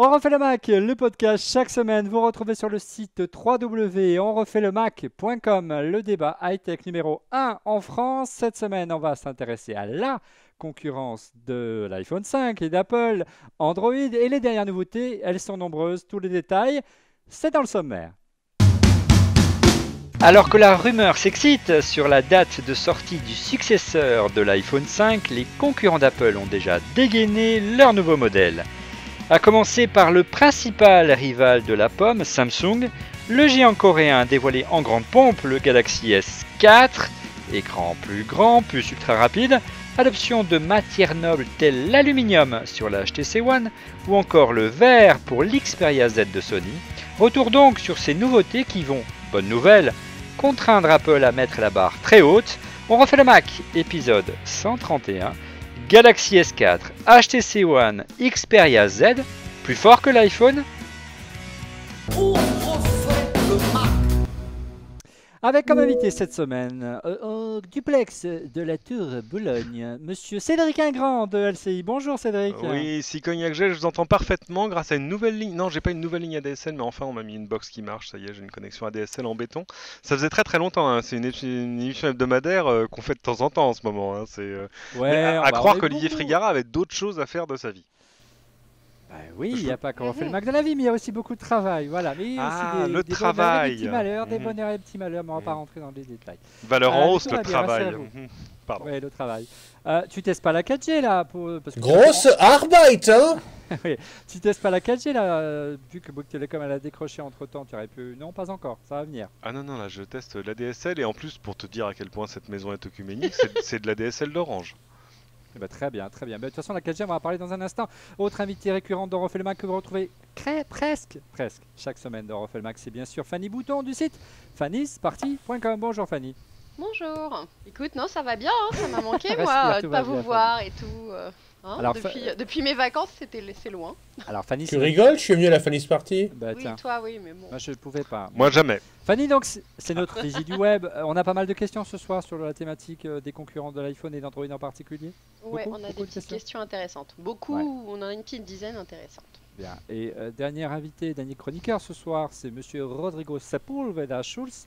On refait le Mac, le podcast chaque semaine. Vous retrouvez sur le site www.onrefaitlemacom le débat high-tech numéro 1 en France. Cette semaine, on va s'intéresser à la concurrence de l'iPhone 5 et d'Apple, Android et les dernières nouveautés. Elles sont nombreuses, tous les détails, c'est dans le sommaire. Alors que la rumeur s'excite sur la date de sortie du successeur de l'iPhone 5, les concurrents d'Apple ont déjà dégainé leur nouveau modèle. A commencer par le principal rival de la pomme, Samsung, le géant coréen a dévoilé en grande pompe le Galaxy S4, écran plus grand, plus ultra rapide, adoption de matières nobles telles l'aluminium sur la HTC One ou encore le verre pour l'Xperia Z de Sony. Retour donc sur ces nouveautés qui vont, bonne nouvelle, contraindre Apple à mettre la barre très haute. On refait le Mac, épisode 131. Galaxy S4, HTC One, Xperia Z, plus fort que l'iPhone? Avec comme invité cette semaine, au duplex de la Tour Boulogne, monsieur Cédric Ingrand de LCI. Bonjour Cédric. Oui, si Cognac Gel, je vous entends parfaitement grâce à une nouvelle ligne. Non, j'ai pas une nouvelle ligne ADSL, mais enfin, on m'a mis une box qui marche. Ça y est, j'ai une connexion ADSL en béton. Ça faisait très très longtemps, hein. C'est une émission hebdomadaire qu'on fait de temps en temps en ce moment, hein. Mais Ouais, à on croire est qu'Olivier beaucoup. Frigara avait d'autres choses à faire de sa vie. Oui, il Je n'y a veux- pas qu'on refait le Mac de la vie, mais il y a aussi beaucoup de travail. Voilà, mais il y a aussi Ah, le des bonheurs et des petits travail. malheurs, des Mhm, bonheurs et des petits malheurs, mais on va pas mhm. rentrer dans les détails. Valeur en Mais hausse, tout le va bien, travail. rassurez-vous. Mhm. Pardon. Oui, le travail. Tu testes pas la 4G là parce que Grosse Arbeit, hein. Oui, tu testes pas la 4G là, vu que Bouygues Telecom elle a décroché entre temps, tu aurais pu. Non, pas encore, ça va venir. Ah non, non, là je teste l'ADSL et en plus, pour te dire à quel point cette maison est œcuménique, c'est de l'ADSL d'Orange. Eh ben, très bien, très bien. Mais de toute façon, la 4G, on va en parler dans un instant. Autre invité récurrent de Refait le Mac que vous retrouvez presque chaque semaine dans Refait le Mac, c'est bien sûr Fanny Bouton du site fannysparty.com. Bonjour Fanny. Bonjour. Écoute, non, ça va bien, hein, ça m'a manqué Respire, moi, de tout pas va vous bien, voir et tout. Hein, Alors, depuis mes vacances, c'est loin. Alors Fanny, Tu rigoles, je suis venu à la Fanny's Party. Bah, Oui, tiens, toi, oui, mais bon. moi je ne pouvais pas. Moi jamais. Fanny, donc c'est notre vigie du web. On a pas mal de questions ce soir sur la thématique des concurrents de l'iPhone et d'Android en particulier. Ouais, Beaucoup, on a beaucoup des de petites questions. questions intéressantes. Beaucoup, Ouais. on en a une petite dizaine intéressantes. Bien. Et dernier invité, dernier chroniqueur ce soir, c'est monsieur Rodrigo Sepúlveda Schulz,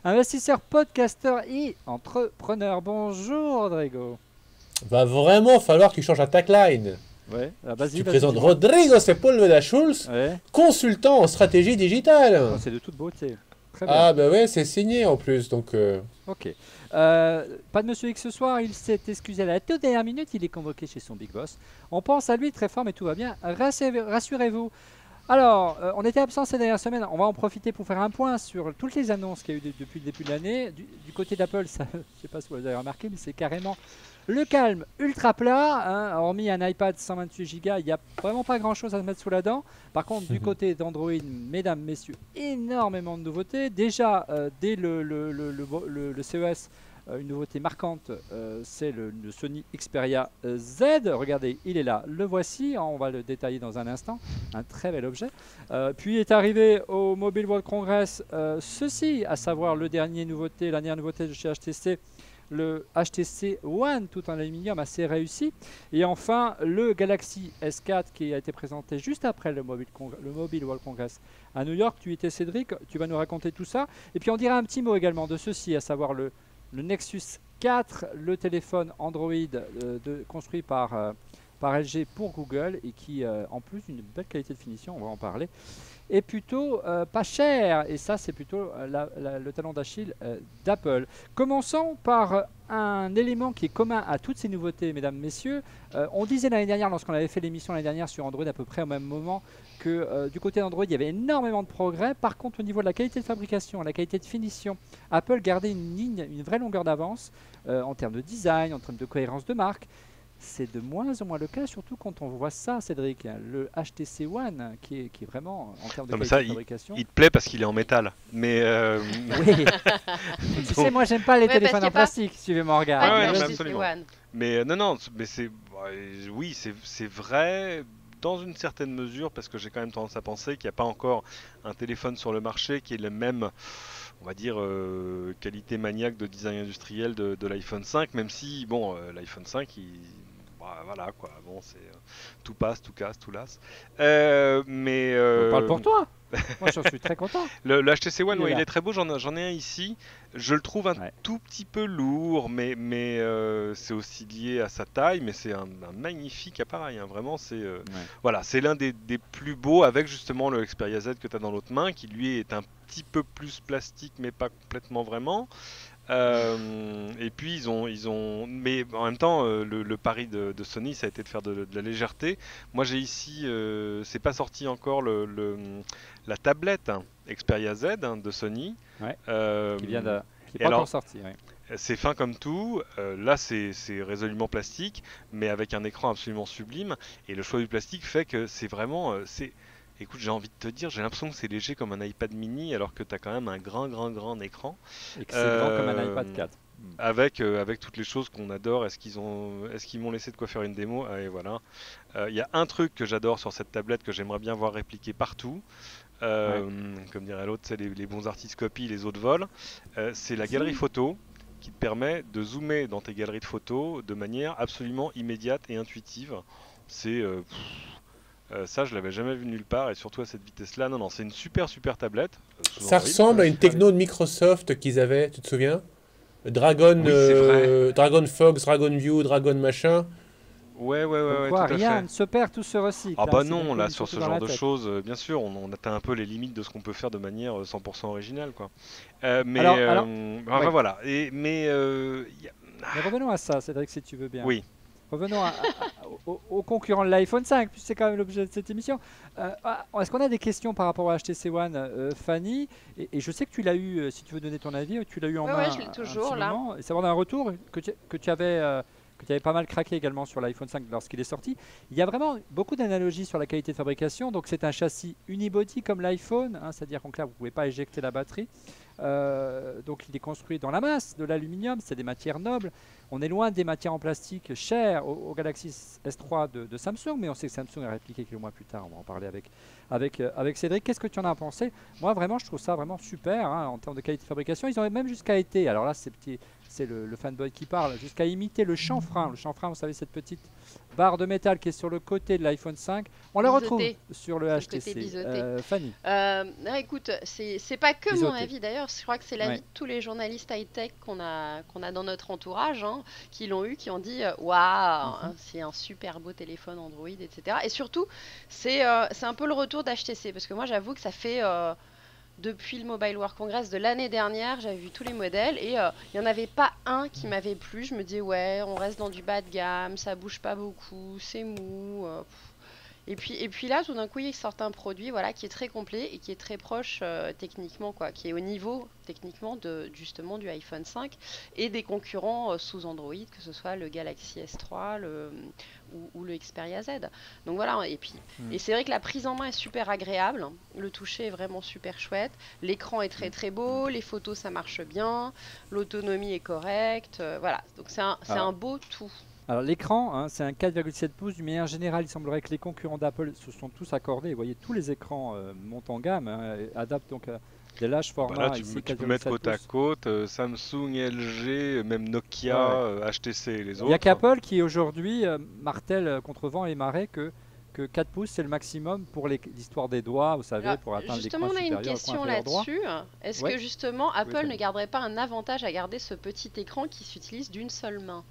investisseur, podcasteur et entrepreneur. Bonjour Rodrigo. Va vraiment falloir que tu changes la tagline. Ouais, vas-y. Tu présentes Rodrigo Sepúlveda Schulz, Ouais, consultant en stratégie digitale. oh, c'est de toute beauté. Très bien. Ah bah ouais, c'est signé en plus, donc... Ok. Pas de Monsieur X ce soir, il s'est excusé à la toute dernière minute, il est convoqué chez son big boss. On pense à lui très fort, mais tout va bien, rassurez-vous. Alors, on était absent ces dernières semaines, on va en profiter pour faire un point sur toutes les annonces qu'il y a eu depuis le début de l'année. Du côté d'Apple, ça, je ne sais pas si vous avez remarqué, mais c'est carrément le calme ultra plat, hein. Hormis un iPad 128 Go, il n'y a vraiment pas grand-chose à se mettre sous la dent. Par contre, du côté d'Android, mesdames, messieurs, énormément de nouveautés. Déjà, dès le CES, une nouveauté marquante, c'est le Sony Xperia Z. Regardez, il est là, le voici, on va le détailler dans un instant. Un très bel objet. Puis est arrivé au Mobile World Congress ceci, à savoir la dernière nouveauté de chez HTC, le HTC One tout en aluminium assez réussi. Et enfin, le Galaxy S4 qui a été présenté juste après le Mobile World Congress à New York. Tu y étais Cédric, tu vas nous raconter tout ça. Et puis on dira un petit mot également de ceci, à savoir le Nexus 4, le téléphone Android construit par LG pour Google et qui, en plus d'une belle qualité de finition, on va en parler, est plutôt pas cher. Et ça, c'est plutôt le talon d'Achille d'Apple. Commençons par un élément qui est commun à toutes ces nouveautés, mesdames, messieurs. On disait l'année dernière, lorsqu'on avait fait l'émission l'année dernière sur Android à peu près au même moment, que du côté d'Android, il y avait énormément de progrès. Par contre, au niveau de la qualité de fabrication, la qualité de finition, Apple gardait une vraie longueur d'avance en termes de design, en termes de cohérence de marque. C'est de moins en moins le cas, surtout quand on voit ça, Cédric, le HTC One, qui est vraiment, en termes de Non, mais qualité ça, de fabrication. il te plaît parce qu'il est en métal. Mais Oui, tu sais, moi j'aime pas les Ouais, parce téléphones qu'il y a en pas- plastique, suivez mon regard. Pas ouais, de non, mais HTC absolument. One. Mais non, non, mais oui, c'est vrai dans une certaine mesure parce que j'ai quand même tendance à penser qu'il n'y a pas encore un téléphone sur le marché qui ait le même, on va dire, qualité maniaque de design industriel de l'iPhone 5, même si, bon, l'iPhone 5, voilà quoi. Bon, c'est tout passe, tout casse, tout lasse. Parle pour toi. Moi, j'en suis très content. Le HTC One, Il est ouais, il là. est très beau. J'en ai un ici. Je le trouve un Ouais. tout petit peu lourd, mais c'est aussi lié à sa taille. Mais c'est un magnifique appareil. Hein. Vraiment, Ouais. voilà, c'est l'un des plus beaux avec justement le Xperia Z que tu as dans l'autre main, qui lui est un petit peu plus plastique, mais pas complètement vraiment. Et puis mais en même temps, le pari de Sony, ça a été de faire de la légèreté. Moi, j'ai ici, c'est pas sorti encore la tablette hein, Xperia Z hein, de Sony. Ouais. Euh, Qui vient de... qui et est pas alors, encore sorti. Ouais. c'est fin comme tout. Là, c'est résolument plastique, mais avec un écran absolument sublime. Et le choix du plastique fait que c'est vraiment, écoute, j'ai envie de te dire, j'ai l'impression que c'est léger comme un iPad mini, alors que tu as quand même un grand écran. Et que c'est grand comme un Euh, iPad 4. avec toutes les choses qu'on adore. Est-ce qu'ils m'ont laissé de quoi faire une démo? Et voilà. Il y a un truc que j'adore sur cette tablette que j'aimerais bien voir répliqué partout. Comme dirait l'autre, c'est les bons artistes copient, les autres volent. C'est la galerie photo qui te permet de zoomer dans tes galeries de photos de manière absolument immédiate et intuitive. C'est ça, je l'avais jamais vu nulle part et surtout à cette vitesse-là. Non, c'est une super tablette. Sous Ça Android, ressemble à une super techno de Microsoft qu'ils avaient, tu te souviens? Dragon, Oui, c'est vrai. Dragon Fox, Dragon View, Dragon machin. Ouais, Comme quoi, tout à rien fait. ne se perd, tout se recycle. Ah hein, bah c'est non, bien là connu, sur surtout ce dans genre la de tech. choses, bien sûr, on atteint un peu les limites de ce qu'on peut faire de manière 100% originale, quoi. Alors, Enfin, ouais. voilà. Mais revenons à ça, Cédric, si tu veux bien. Oui, Revenons au concurrent de l'iPhone 5, puisque c'est quand même l'objet de cette émission. Est-ce qu'on a des questions par rapport au HTC One, Fanny? Et je sais que tu l'as eu, si tu veux donner ton avis, tu l'as eu en Ouais, main je l'ai un toujours petit là. moment. Et savoir d'un retour que tu avais pas mal craqué également sur l'iPhone 5 lorsqu'il est sorti. Il y a vraiment beaucoup d'analogies sur la qualité de fabrication. Donc c'est un châssis unibody comme l'iPhone, hein, c'est-à-dire qu'en clair vous ne pouvez pas éjecter la batterie. Donc il est construit dans la masse, de l'aluminium, c'est des matières nobles. On est loin des matières en plastique chères au Galaxy S3 de Samsung, mais on sait que Samsung a répliqué quelques mois plus tard. On va en parler avec Cédric. Qu'est-ce que tu en as pensé? Moi, vraiment, je trouve ça vraiment super hein, en termes de qualité de fabrication. Ils ont même jusqu'à été, alors là, c'est le fanboy qui parle, jusqu'à imiter le chanfrein. Le chanfrein, vous savez, cette petite barre de métal qui est sur le côté de l'iPhone 5. On la retrouve Biseauté. sur le C'est le côté HTC. biseauté. Fanny, Non, écoute, c'est pas que mon biseauté. avis d'ailleurs, je crois que c'est l'avis Ouais. de tous les journalistes high-tech qu'on a dans notre entourage, hein, qui l'ont eu, qui ont dit waouh, hein, c'est un super beau téléphone Android, etc. Et surtout, c'est un peu le retour d'HTC, parce que moi j'avoue que ça fait depuis le Mobile World Congress de l'année dernière, j'avais vu tous les modèles et il n'y en avait pas un qui m'avait plu. Je me disais ouais, on reste dans du bas de gamme, ça bouge pas beaucoup, c'est mou. Et puis là, tout d'un coup, ils sortent un produit voilà, qui est très complet et qui est très proche techniquement, quoi, qui est au niveau techniquement justement du iPhone 5 et des concurrents sous Android, que ce soit le Galaxy S3 ou le Xperia Z. Donc voilà, et c'est vrai que la prise en main est super agréable, le toucher est vraiment super chouette, l'écran est très très beau, les photos ça marche bien, l'autonomie est correcte, voilà, donc c'est un beau tout. Alors l'écran, hein, c'est un 4,7 pouces. Du manière générale, il semblerait que les concurrents d'Apple se sont tous accordés. Vous voyez, tous les écrans montent en gamme, hein, et adaptent donc à des larges bah formats. là Ici, tu peux mettre 4,7 côte à pouces. côte Samsung, LG, même Nokia, Ouais, ouais. HTC et les Il n'y a autres. qu'Apple qui aujourd'hui martèle contre vent et marée que 4 pouces c'est le maximum pour l'histoire des doigts, vous savez, Alors, pour atteindre les justement, coins on a une supérieurs, le coin question inférieur droit. là-dessus. Est-ce Ouais, que justement oui, Apple ne Fanny. garderait pas un avantage à garder ce petit écran qui s'utilise d'une seule main?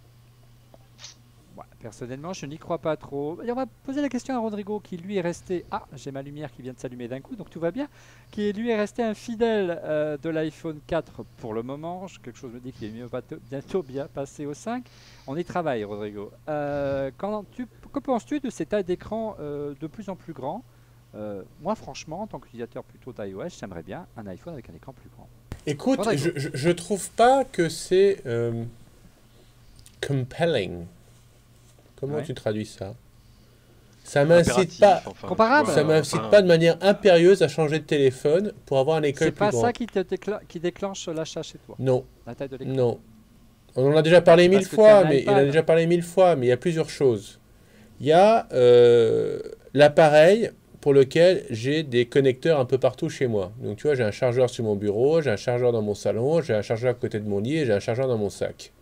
Ouais, personnellement, je n'y crois pas trop. Et on va poser la question à Rodrigo, qui lui est resté. Ah, j'ai ma lumière qui vient de s'allumer d'un coup, donc tout va bien. Qui lui est resté un fidèle de l'iPhone 4 pour le moment. Quelque chose me dit qu'il est bientôt bien passé au 5. On y travaille, Rodrigo. Que penses-tu de ces tailles d'écran de plus en plus grands? Moi, franchement, en tant qu'utilisateur plutôt d'iOS, j'aimerais bien un iPhone avec un écran plus grand. Écoute, Rodrigo. je trouve pas que c'est compelling. Comment Ouais. tu traduis ça? Ça m'incite Impératif, pas, enfin, tu Comparable. vois, ça m'incite enfin, pas de manière impérieuse à changer de téléphone pour avoir un écran C'est plus pas grand. ça qui déclenche l'achat chez toi, Non, la taille de l'écran. non. On en a déjà parlé mille Parce que fois, t'as un mais il en a iPad. déjà parlé 1000 fois, mais il y a plusieurs choses. Il y a l'appareil pour lequel j'ai des connecteurs un peu partout chez moi. Donc tu vois, j'ai un chargeur sur mon bureau, j'ai un chargeur dans mon salon, j'ai un chargeur à côté de mon lit et j'ai un chargeur dans mon sac.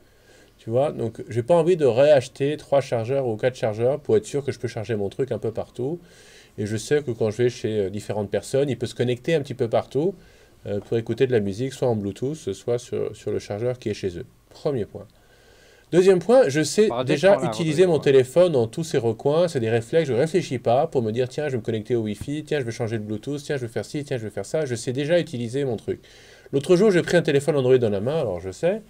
Tu vois, donc j'ai pas envie de réacheter 3 chargeurs ou 4 chargeurs pour être sûr que je peux charger mon truc un peu partout. Et je sais que quand je vais chez différentes personnes, il peut se connecter un petit peu partout pour écouter de la musique, soit en Bluetooth, soit sur le chargeur qui est chez eux. Premier point. Deuxième point, je sais Par déjà défaut, là, utiliser Rodrigo, mon ouais. téléphone dans tous ses recoins. C'est des réflexes, je ne réfléchis pas pour me dire tiens, je vais me connecter au Wi-Fi, tiens, je vais changer le Bluetooth, tiens, je vais faire ci, tiens, je vais faire ça. Je sais déjà utiliser mon truc. L'autre jour, j'ai pris un téléphone Android dans la main, alors je sais,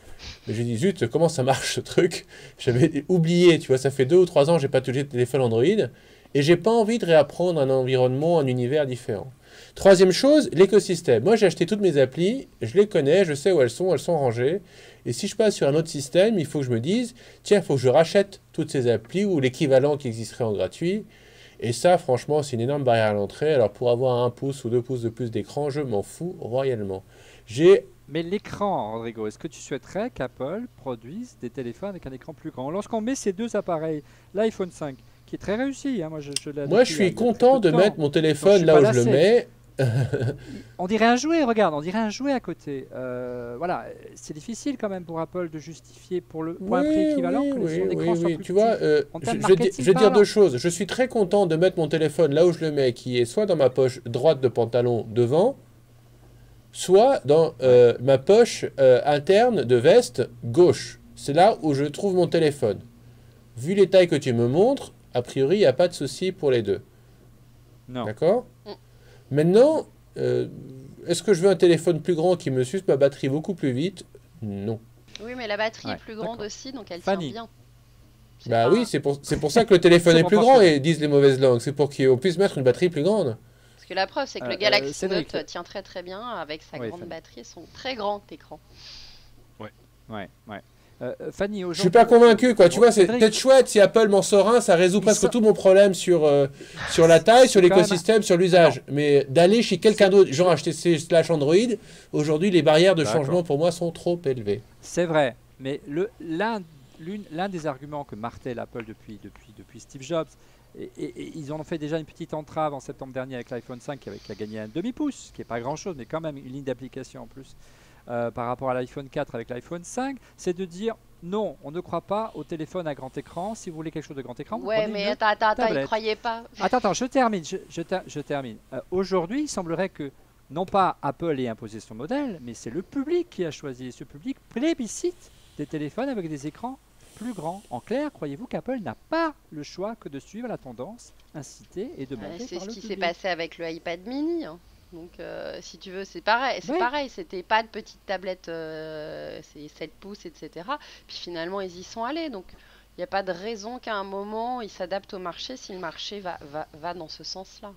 mais j'ai dit zut, comment ça marche ce truc? J'avais oublié, tu vois, ça fait 2 ou 3 ans que j'ai pas touché de téléphone Android et j'ai pas envie de réapprendre un environnement, un univers différent. Troisième chose, l'écosystème. Moi, j'ai acheté toutes mes applis, je les connais, je sais où elles sont rangées. Et si je passe sur un autre système, il faut que je me dise, tiens, il faut que je rachète toutes ces applis ou l'équivalent qui existerait en gratuit. Et ça, franchement, c'est une énorme barrière à l'entrée. Alors, pour avoir 1 pouce ou 2 pouces de plus d'écran, je m'en fous royalement. J'ai Mais l'écran, Rodrigo, est-ce que tu souhaiterais qu'Apple produise des téléphones avec un écran plus grand? Lorsqu'on met ces deux appareils, l'iPhone 5, qui est très réussi, hein, moi je l'ai Moi, adopté je il y a suis très peu content de de temps, mettre mon donc je téléphone suis là pas où je le lassé. mets. On dirait un jouet, regarde, on dirait un jouet à côté. Voilà, c'est difficile quand même pour Apple de justifier pour un prix Oui, équivalent oui, que oui, son écran oui, soit oui. plus Tu petit. vois, En termes je marketing vais dire deux parlant. choses. Je suis très content de mettre mon téléphone là où je le mets, qui est soit dans ma poche droite de pantalon devant, soit dans Ouais. ma poche interne de veste gauche. C'est là où je trouve mon téléphone. Vu les tailles que tu me montres, a priori, il n'y a pas de souci pour les deux. Non. D'accord? Mm. Maintenant, est-ce que je veux un téléphone plus grand qui me suce ma batterie beaucoup plus vite? Non. Oui, mais la batterie est Ouais, plus grande d'accord. aussi, donc elle tient Fanny, bien. C'est Bah pas oui, un- c'est pour ça que le téléphone c'est est plus grand proportionnel. et disent les mauvaises langues. C'est pour qu'on puisse mettre une batterie plus grande. Parce que la preuve, c'est que le Galaxy Cédric, Note tient très très bien avec sa oui, grande Fanny. batterie et son très grand écran. Ouais, ouais. Fanny, Je suis pas aujourd'hui, convaincu, quoi. Tu vois, c'est Cédric, peut-être chouette si Apple m'en sort un, ça résout ils presque sont- tout mon problème sur la taille, sur c'est quand même. l'écosystème, sur Ah non, l'usage. Mais d'aller chez quelqu'un c'est d'autre, genre HTC/Android, aujourd'hui, les barrières de d'accord. changement pour moi sont trop élevées. C'est vrai, mais l'un des arguments que martèle Apple depuis Steve Jobs, et ils en ont fait déjà une petite entrave en septembre dernier avec l'iPhone 5 qui a gagné un demi-pouce, ce qui n'est pas grand-chose, mais quand même une ligne d'application en plus par rapport à l'iPhone 4 avec l'iPhone 5, c'est de dire non, on ne croit pas au téléphone à grand écran. Si vous voulez quelque chose de grand écran, vous Ouais, prenez mais une attends, il tablette. croyait pas. Attends, je termine. Je termine. Aujourd'hui, il semblerait que non pas Apple ait imposé son modèle, mais c'est le public qui a choisi. Et ce public plébiscite des téléphones avec des écrans plus grands. En clair, croyez-vous qu'Apple n'a pas le choix que de suivre la tendance incitée et demandée C'est par ce le qui s'est public? passé avec le iPad mini, hein. Donc, si tu veux, c'est pareil. C'est Ouais. pareil. C'était pas de petite tablette, c'est 7 pouces, etc. Puis finalement, ils y sont allés. Donc, il n'y a pas de raison qu'à un moment, ils s'adaptent au marché si le marché va dans ce sens-là.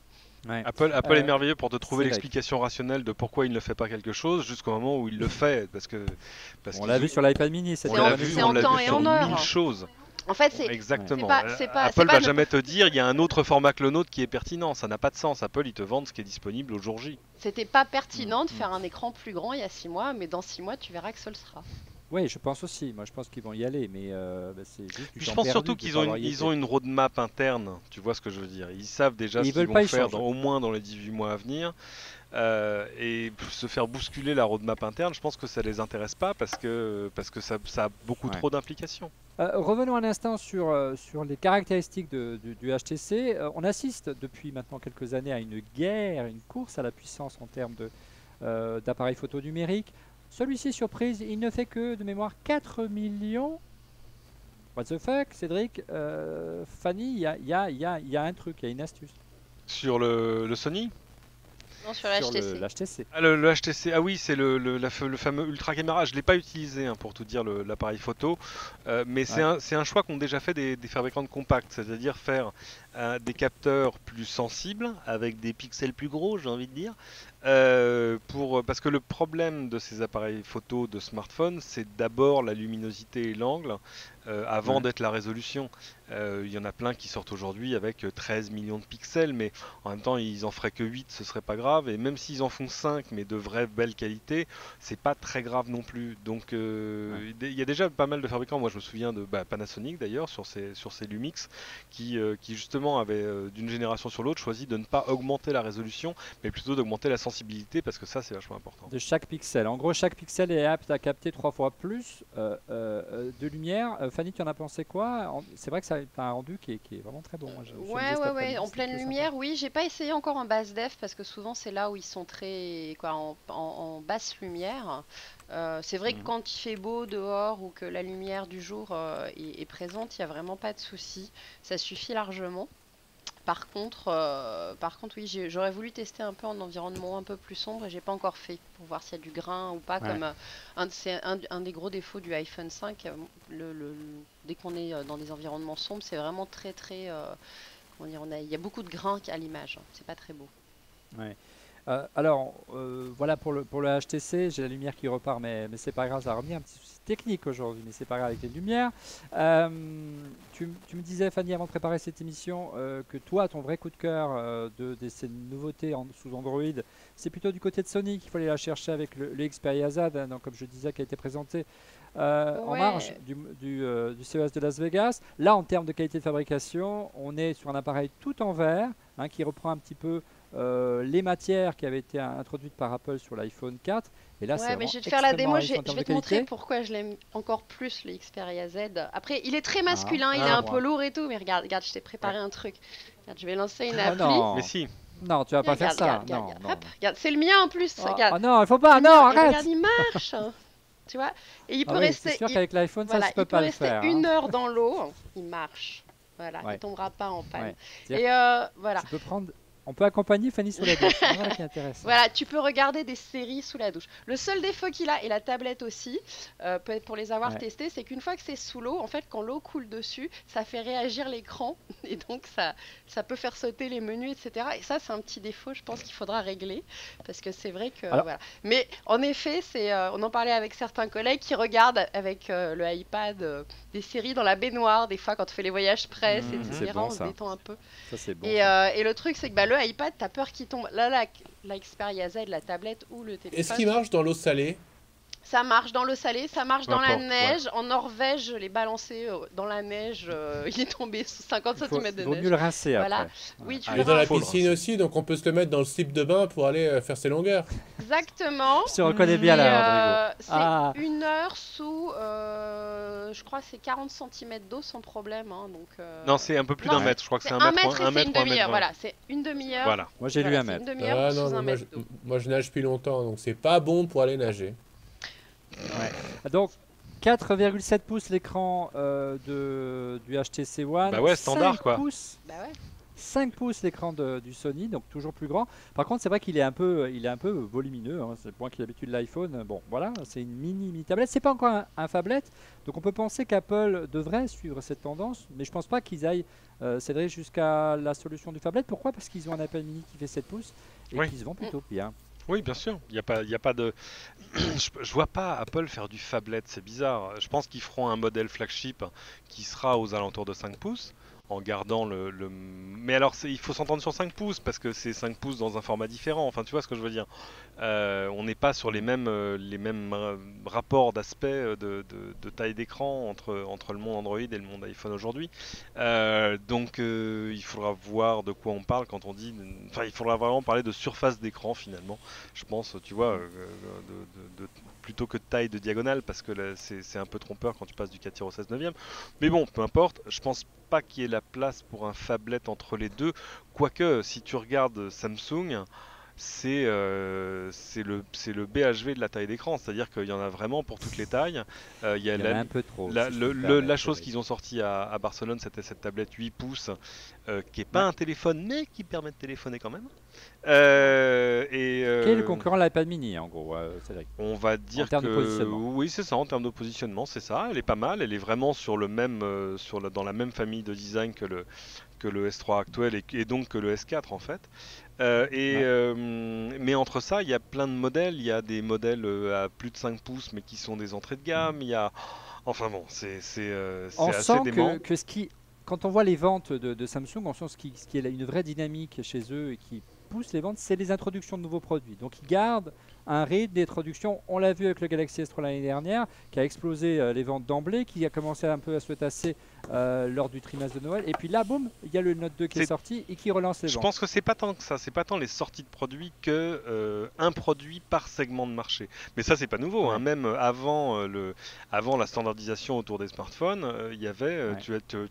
Ouais. Apple est merveilleux pour te trouver Cédric. l'explication rationnelle de pourquoi il ne fait pas quelque chose jusqu'au moment où il le fait. Parce On l'a vu sur l'iPad mini, on C'est l'a en- vu, c'est on en l'a temps vu et sur en heure. 1000 choses. En fait, c'est Exactement. c'est pas Apple va ne- jamais te dire il y a un autre format que le nôtre qui est pertinent. Ça n'a pas de sens. Apple, ils te vendent ce qui est disponible au jour J. c'était pas pertinent de Mm. faire un écran plus grand il y a 6 mois, mais dans 6 mois, tu verras que ce le sera. Oui, je pense aussi. Moi, je pense qu'ils vont y aller, mais c'est juste du Puis je temps pense perdu surtout de qu'ils pas ont avoir y ils été. ont une roadmap interne. Tu vois ce que je veux dire. Ils savent déjà Et ce ils qu'ils veulent pas vont y faire changer. au moins dans les 18 mois à venir. Et se faire bousculer la roadmap interne, je pense que ça les intéresse pas parce que ça a beaucoup Ouais. trop d'implications. Revenons un instant sur les caractéristiques du HTC. On assiste depuis maintenant quelques années à une guerre, une course à la puissance en termes d'appareils photo numériques. Celui-ci, surprise, il ne fait que, de mémoire, 4 millions. What the fuck, Cédric? Fanny, il y a un truc, il y a une astuce Sur le Sony. Non, sur sur l'HTC. l'HTC. Ah, le HTC, ah oui, c'est le fameux ultra caméra. Je l'ai pas utilisé hein, pour tout dire l'appareil photo, mais Ouais. c'est un choix qu'ont déjà fait des fabricants de compacts, c'est-à-dire faire des capteurs plus sensibles avec des pixels plus gros, j'ai envie de dire, parce que le problème de ces appareils photo de smartphone, c'est d'abord la luminosité et l'angle avant Ouais. d'être la résolution. Il y en a plein qui sortent aujourd'hui avec 13 millions de pixels, mais en même temps, ils en feraient que 8, ce serait pas grave. Et même s'ils en font 5, mais de vraie belle qualité, c'est pas très grave non plus. Donc, il y a déjà pas mal de fabricants. Moi, je me souviens de Panasonic d'ailleurs, sur ses Lumix, qui justement justement avait d'une génération sur l'autre choisi de ne pas augmenter la résolution, mais plutôt d'augmenter la sensibilité, parce que ça c'est vachement important. De chaque pixel. En gros, chaque pixel est apte à capter 3 fois plus de lumière. Fanny, tu en as pensé quoi? C'est vrai que ça a un rendu qui est vraiment très bon. Moi, je me disais cet après-midi, En c'était pleine plutôt sympa. lumière, oui. J'ai pas essayé encore en basse def parce que souvent c'est là où ils sont très, quoi, en basse lumière. C'est vrai que Mhm. quand il fait beau dehors ou que la lumière du jour est présente, il y a vraiment pas de souci. Ça suffit largement. Par contre, oui, j'aurais voulu tester un peu en environnement un peu plus sombre et j'ai pas encore fait pour voir s'il y a du grain ou pas. Ouais. Comme c'est un des gros défauts du iPhone 5. Dès qu'on est dans des environnements sombres, c'est vraiment très très. Comment dire, il y a beaucoup de grain à l'image. C'est pas très beau. Ouais. Alors, voilà pour le HTC, j'ai la lumière qui repart, mais c'est pas grave, ça va revenir. Un petit souci technique aujourd'hui, mais c'est pas grave avec les lumières. Euh, tu me disais, Fanny, avant de préparer cette émission, que toi, ton vrai coup de cœur de ces nouveautés sous Android, c'est plutôt du côté de Sony qu'il faut aller la chercher avec le Xperia Z, hein, donc, comme je disais, qui a été présenté en marge Ouais. du CES de Las Vegas. Là, en termes de qualité de fabrication, on est sur un appareil tout en verre, hein, qui reprend un petit peu les matières qui avaient été introduites par Apple sur l'iPhone 4. Et là, c'est Ouais, mais vraiment je vais te faire la extrêmement démo, réussi en je termes vais de te montrer qualité. pourquoi je l'aime encore plus, le Xperia Z. Après, il est très Ah, masculin, il est Ah, un peu dis-moi. lourd et tout, mais regarde, regarde, je t'ai ouais. préparé un truc. Regarde, je vais lancer une Oh appli. Mais non, si, non, tu vas Et pas faire regarde, ça. regarde, regarde, Non, regarde. non, Hop, non. regarde, c'est le mien en plus, Oh, regarde. oh non, il faut C'est pas. le Non, mien, et regarde, arrête. il marche. Tu vois? Et il Ah peut oui, c'est rester, sûr qu'avec l'iPhone, ça, voilà, je peux il peut pas le rester faire, hein. 1 heure dans l'eau, il marche. Voilà, il Ouais, tombera pas en panne. ouais. C'est-à-dire Et que voilà. tu peux prendre. On peut accompagner Fanny sous la douche. C'est voilà qui est intéressant. Voilà, tu peux regarder des séries sous la douche. Le seul défaut qu'il a, et la tablette aussi, peut-être pour les avoir Ouais. testés, c'est qu'une fois que c'est sous l'eau, en fait, quand l'eau coule dessus, ça fait réagir l'écran et donc ça peut faire sauter les menus, etc. Et ça, c'est un petit défaut, je pense qu'il faudra régler parce que c'est vrai que Alors, voilà. Mais en effet, on en parlait avec certains collègues qui regardent avec le iPad des séries dans la baignoire, des fois quand on fait les voyages presse, Mhm. c'est etc. bon On se ça. détend un peu. Ça, c'est bon Et, ça. et le truc, c'est que bah, le iPad, t'as peur qu'il tombe. Là, la Xperia Z, la tablette ou le Est-ce téléphone, qu'il marche dans l'eau salée? ça marche dans l'eau salée, ça marche peu dans la importe, ouais. neige. En Norvège, je l'ai balancé dans la neige. Il est tombé sous 50 cm de Il vaut mieux neige. le rincer Voilà. après. Ouais. Oui, tu Ah, le Et dans la faut le rinces. piscine rincer. aussi, donc on peut se le mettre dans le slip de bain pour aller faire ses longueurs. Exactement. Je te reconnais bien Et là, Rodrigo. c'est Ah, 1 heure sous, je crois, c'est 40 cm d'eau sans problème. Hein, donc, Non, c'est un peu plus non, d'un ouais. mètre, je crois que c'est c'est 1 mètre et un c'est mètre une ou un mètre demi-heure. 20. Voilà, c'est une demi-heure. Voilà. Moi, j'ai lu Voilà, un c'est mètre. une demi-heure Ah sous non, un mais mètre d'eau. moi je nage depuis longtemps, donc c'est pas bon pour aller nager. Ouais. Donc, 4,7 pouces l'écran du HTC One. Bah ouais, standard, 5 quoi. pouces. Bah ouais. 5 pouces l'écran du Sony, donc toujours plus grand. Par contre, c'est vrai qu'il est un peu volumineux, hein, c'est le point qu'il a l'habitude de l'iPhone. Bon, voilà, c'est une mini tablette. C'est pas encore un phablette, donc on peut penser qu'Apple devrait suivre cette tendance, mais je pense pas qu'ils aillent céder jusqu'à la solution du phablette. Pourquoi? Parce qu'ils ont un Apple Mini qui fait 7 pouces et Oui. qui se vend plutôt bien. Oui, bien sûr. Il y a pas de. Je vois pas Apple faire du phablet, c'est bizarre. Je pense qu'ils feront un modèle flagship qui sera aux alentours de 5 pouces, en gardant Mais alors, il faut s'entendre sur 5 pouces, parce que c'est 5 pouces dans un format différent. Enfin, tu vois ce que je veux dire. On n'est pas sur les mêmes rapports d'aspect de taille d'écran entre le monde Android et le monde iPhone aujourd'hui. Donc, il faudra voir de quoi on parle quand on dit. Enfin, il faudra vraiment parler de surface d'écran finalement. Je pense, tu vois, plutôt que de taille de diagonale, parce que là, c'est un peu trompeur quand tu passes du 4 au 16 neuvième. Mais bon, peu importe. Je pense pas qu'il y ait la place pour un phablet entre les deux. Quoique, si tu regardes Samsung, c'est le BHV de la taille d'écran, c'est-à-dire qu'il y en a vraiment pour toutes les tailles. Il y a Il y en a un peu trop. la, si je le- peux me le- permettre, la chose Cédric. qu'ils ont sorti à Barcelone, c'était cette tablette 8 pouces, qui est pas Ouais. un téléphone, mais qui permet de téléphoner quand même. Qui est le concurrent de l'iPad Mini, en gros, Cédric. On va dire termes de que positionnement. oui, c'est ça, en termes de positionnement, c'est ça. Elle est pas mal, elle est vraiment sur le même, dans la même famille de design que le S3 actuel et donc que le S4 en fait. Mais entre ça, il y a plein de modèles. Il y a des modèles à plus de 5 pouces, mais qui sont des entrées de gamme. Il y a, enfin bon, c'est On assez sent dément. que quand on voit les ventes de Samsung, on sent ce qui est une vraie dynamique chez eux et qui pousse les ventes, c'est les introductions de nouveaux produits. Donc ils gardent un rythme d'introduction. On l'a vu avec le Galaxy S3 l'année dernière, qui a explosé les ventes d'emblée, qui a commencé un peu à se tasser lors du trimestre de Noël. Et puis là, boum, il y a le Note 2 qui est sorti et qui relance les ventes. Je pense que c'est pas tant que ça, c'est pas tant les sorties de produits que un produit par segment de marché. Mais ça, c'est pas nouveau, hein. Même avant la standardisation autour des smartphones, il y avait,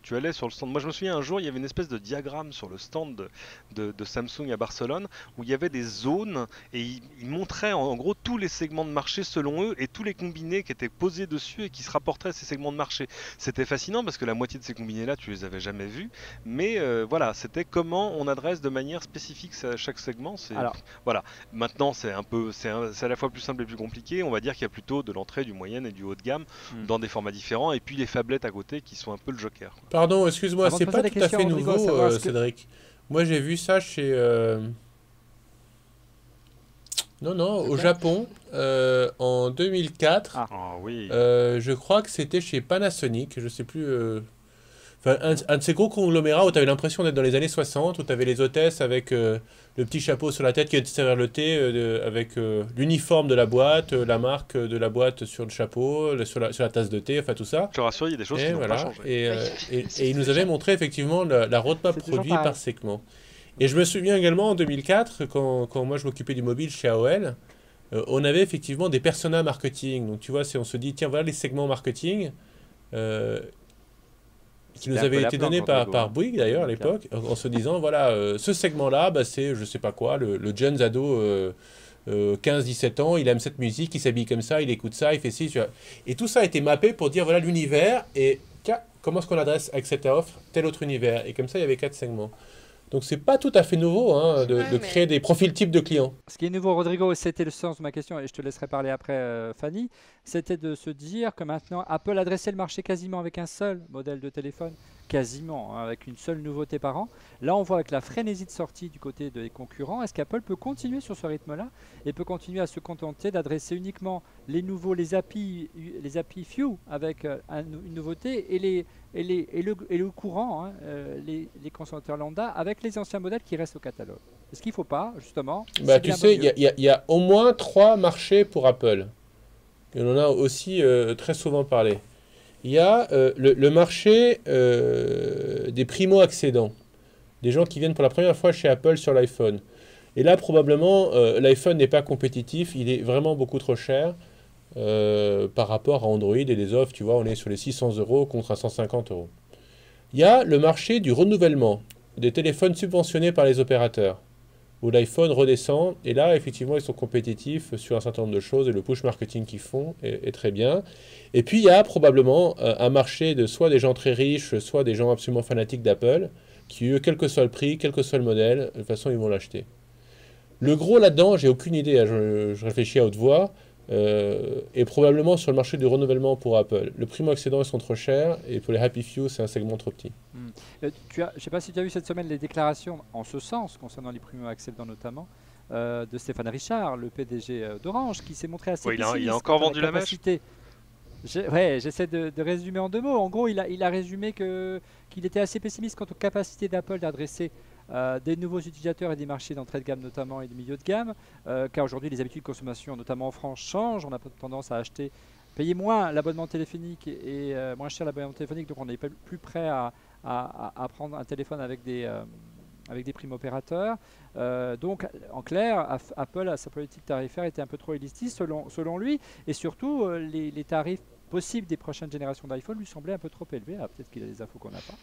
tu allais sur le stand. Moi, je me souviens un jour, il y avait une espèce de diagramme sur le stand de Samsung à Barcelone où il y avait des zones et ils montraient en gros tous les segments de marché selon eux et tous les combinés qui étaient posés dessus et qui se rapportaient à ces segments de marché. C'était fascinant parce que la moitié de ces combinés-là, tu les avais jamais vus. Mais voilà, c'était comment on adresse de manière spécifique chaque segment. Voilà. Maintenant, c'est à la fois plus simple et plus compliqué. On va dire qu'il y a plutôt de l'entrée, du moyen et du haut de gamme dans des formats différents. Et puis les phablettes à côté qui sont un peu le joker. Pardon, excuse-moi, c'est pas tout à fait nouveau, Cédric. Moi, j'ai vu ça chez... Non, au Japon, en 2004. Oui. Je crois que c'était chez Panasonic, je sais plus... Enfin, un de ces gros conglomérats où tu avais l'impression d'être dans les années 60, où tu avais les hôtesses avec le petit chapeau sur la tête qui était derrière le thé, avec l'uniforme de la boîte, la marque de la boîte sur le chapeau, sur la tasse de thé, enfin tout ça. Je te rassure, il y a des choses qui n'ont pas changé. Et il nous avait montré effectivement la roadmap produit par segment. Et je me souviens également en 2004, quand moi je m'occupais du mobile chez AOL, on avait effectivement des personas marketing. Donc tu vois, on se dit, tiens, voilà les segments marketing. Qui nous avait été donné par Bouygues d'ailleurs à l'époque, en se disant voilà, ce segment-là, c'est je sais pas quoi, le jeune ado 15-17 ans, il aime cette musique, il s'habille comme ça, il écoute ça, il fait ci, tu vois. Et tout ça a été mappé pour dire voilà l'univers et tiens, comment est-ce qu'on adresse avec cette offre tel autre univers. Et comme ça, il y avait 4 segments. Donc c'est pas tout à fait nouveau de créer des profils types de clients. Ce qui est nouveau, Rodrigo, c'était le sens de ma question, et je te laisserai parler après, Fanny, c'était de se dire que maintenant Apple adressait le marché quasiment avec un seul modèle de téléphone, quasiment, avec une seule nouveauté par an. Là, on voit avec la frénésie de sortie du côté des concurrents, est-ce qu'Apple peut continuer sur ce rythme-là et peut continuer à se contenter d'adresser uniquement les nouveaux, les API Few avec une nouveauté et le courant, les consommateurs lambda, avec les anciens modèles qui restent au catalogue. Est-ce qu'il ne faut pas, justement tu sais, il y a au moins 3 marchés pour Apple. Et on en a aussi très souvent parlé. Il y a le marché des primo-accédants. Des gens qui viennent pour la première fois chez Apple sur l'iPhone. Et là, probablement, l'iPhone n'est pas compétitif. Il est vraiment beaucoup trop cher par rapport à Android et les offres. Tu vois, on est sur les 600 € contre 150 €. Il y a le marché du renouvellement des téléphones subventionnés par les opérateurs, où l'iPhone redescend, et là, effectivement, ils sont compétitifs sur un certain nombre de choses, et le push marketing qu'ils font est très bien. Et puis, il y a probablement un marché de soit des gens très riches, soit des gens absolument fanatiques d'Apple, qui, eux, quel que soit le prix, quel que soit le modèle, de toute façon, ils vont l'acheter. Le gros là-dedans, j'ai aucune idée, je réfléchis à haute voix, et probablement sur le marché du renouvellement pour Apple. Le primo-accédant, ils sont trop chers, et pour les Happy Few, c'est un segment trop petit. Je ne sais pas si tu as vu cette semaine les déclarations en ce sens, concernant les primo-accédants notamment, de Stéphane Richard, le PDG d'Orange, qui s'est montré assez pessimiste. Il a encore vendu la mèche. J'essaie de résumer en 2 mots. En gros, il a résumé qu'il était assez pessimiste quant aux capacités d'Apple d'adresser des nouveaux utilisateurs et des marchés d'entrée de gamme notamment et de milieu de gamme, car aujourd'hui les habitudes de consommation, notamment en France, changent. On a tendance à payer moins l'abonnement téléphonique et moins cher l'abonnement téléphonique, donc on n'est plus prêt à prendre un téléphone avec des primo-opérateurs. Donc, en clair, Apple, sa politique tarifaire était un peu trop élitiste selon lui, et surtout, les tarifs possibles des prochaines générations d'iPhone lui semblaient un peu trop élevés. Peut-être qu'il a des infos qu'on n'a pas.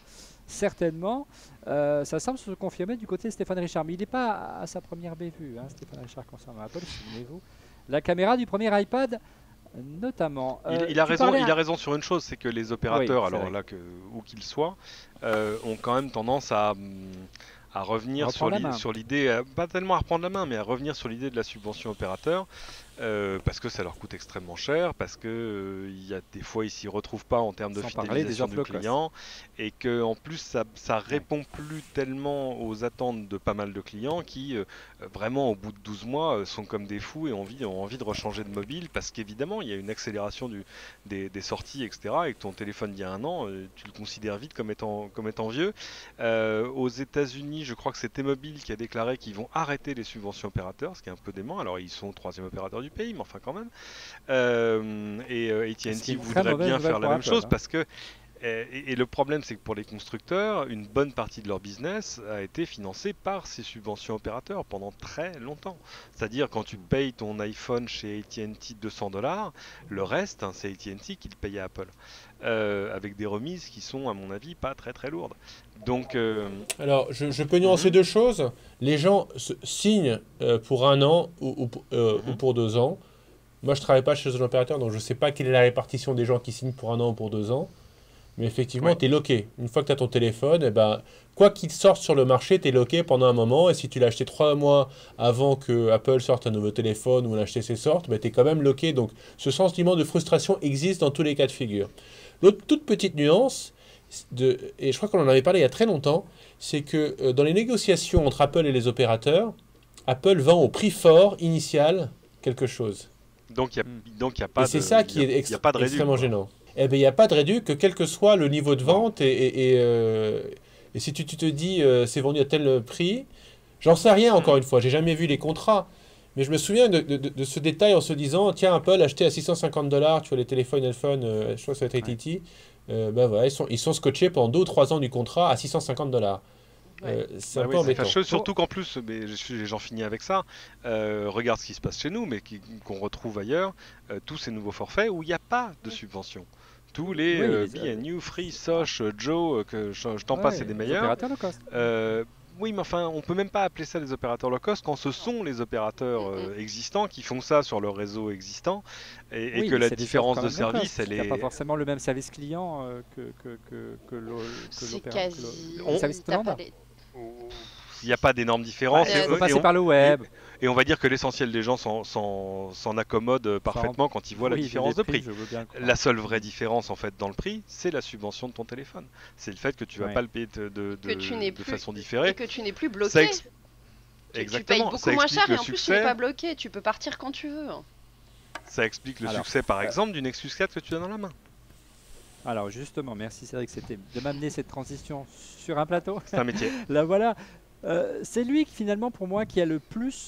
Certainement, ça semble se confirmer du côté de Stéphane Richard, mais il n'est pas à sa première bévue, Stéphane Richard, concernant Apple, souvenez-vous. La caméra du premier iPad, notamment. Il a raison sur une chose, c'est que les opérateurs, où qu'ils soient, ont quand même tendance à revenir sur l'idée, pas tellement à reprendre la main, mais à revenir sur l'idée de la subvention opérateur. parce que ça leur coûte extrêmement cher, parce que il y a des fois ils s'y retrouvent pas en termes de Sans parler des fidélisation offres du low cost. client, et que en plus ça répond plus tellement aux attentes de pas mal de clients qui vraiment au bout de 12 mois sont comme des fous et ont envie de rechanger de mobile, parce qu'évidemment il y a une accélération des sorties, etc. Et que ton téléphone d'il y a un an, tu le considères vite comme étant vieux. Aux États-Unis, je crois que c'est T-Mobile qui a déclaré qu'ils vont arrêter les subventions opérateurs, ce qui est un peu dément. Alors ils sont 3e opérateur du pays, mais enfin quand même. Et Ce qui est AT&T une très voudrait mauvaise bien nouvelle faire la pour même Apple, chose hein. parce que et le problème, c'est que pour les constructeurs, une bonne partie de leur business a été financée par ces subventions opérateurs pendant très longtemps. C'est-à-dire, quand tu payes ton iPhone chez AT&T $200, le reste, hein, c'est AT&T qui le paye à Apple. Avec des remises qui sont, à mon avis, pas très très lourdes. Donc, Alors, je peux nuancer deux choses. Les gens signent pour un an ou pour 2 ans. Moi, je travaille pas chez un opérateur, donc je sais pas quelle est la répartition des gens qui signent pour un an ou pour 2 ans. Mais effectivement, Ouais. tu es loqué. Une fois que tu as ton téléphone, eh ben, quoi qu'il sorte sur le marché, tu es loqué pendant un moment. Et si tu l'as acheté 3 mois avant que Apple sorte un nouveau téléphone ou l'HTC sorte, ben, tu es quand même loqué. Donc ce sentiment de frustration existe dans tous les cas de figure. L'autre toute petite nuance, et je crois qu'on en avait parlé il y a très longtemps, c'est que dans les négociations entre Apple et les opérateurs, Apple vend au prix fort initial quelque chose. donc il n'y a Et pas c'est de, ça il qui y a, est il y a pas de réduc, extrêmement quoi. gênant. Eh bien, il n'y a pas de réduc, quel que soit le niveau de Non. vente. Et si tu te dis c'est vendu à tel prix, j'en sais rien encore une fois, j'ai jamais vu les contrats. Mais je me souviens de ce détail en se disant tiens, Apple acheté à $650, tu vois les téléphones iPhone, je crois que ça va être AT&T, ben voilà, ils sont scotchés pendant 2 ou 3 ans du contrat à $650. Ouais. C'est Bah un peu oui, c'est embêtant. fâcheux, surtout qu'en plus, mais j'en finis avec ça, regarde ce qui se passe chez nous, mais qu'on retrouve ailleurs, tous ces nouveaux forfaits où il n'y a pas de subvention. Tous les Oui, B&U, Free, Soch, Joe, que je t'en passe, c'est des les meilleurs. opérateurs low cost. Oui, mais enfin, on peut même pas appeler ça des opérateurs low cost quand ce sont les opérateurs existants qui font ça sur leur réseau existant, et Oui, que mais la c'est des offres différence quand de même low cost. service, elle Il n'y a pas est... forcément le même service client C'est l'opérateur. quasi. Le service T'as pas standard. les- Il n'y a pas d'énormes différences. Il faut Et passer par le web. on va dire que l'essentiel des gens s'en accommodent parfaitement quand ils voient la Oui, différence les de prix. je veux bien le croire. La seule vraie différence en fait dans le prix, c'est la subvention de ton téléphone. C'est le fait que tu vas Ouais. pas le payer Que tu n'es de plus- façon Et différée. que tu n'es plus bloqué. Ça ex- Tu payes Exactement. beaucoup Ça moins explique cher le et en plus tu n'es succès. pas bloqué. Tu peux partir quand tu veux. Ça explique le Alors, succès par exemple du Nexus 4 que tu as dans la main. Alors justement, merci Cédric, c'était de m'amener cette transition sur un plateau. C'est un métier. Là voilà. C'est lui qui finalement pour moi qui a le plus,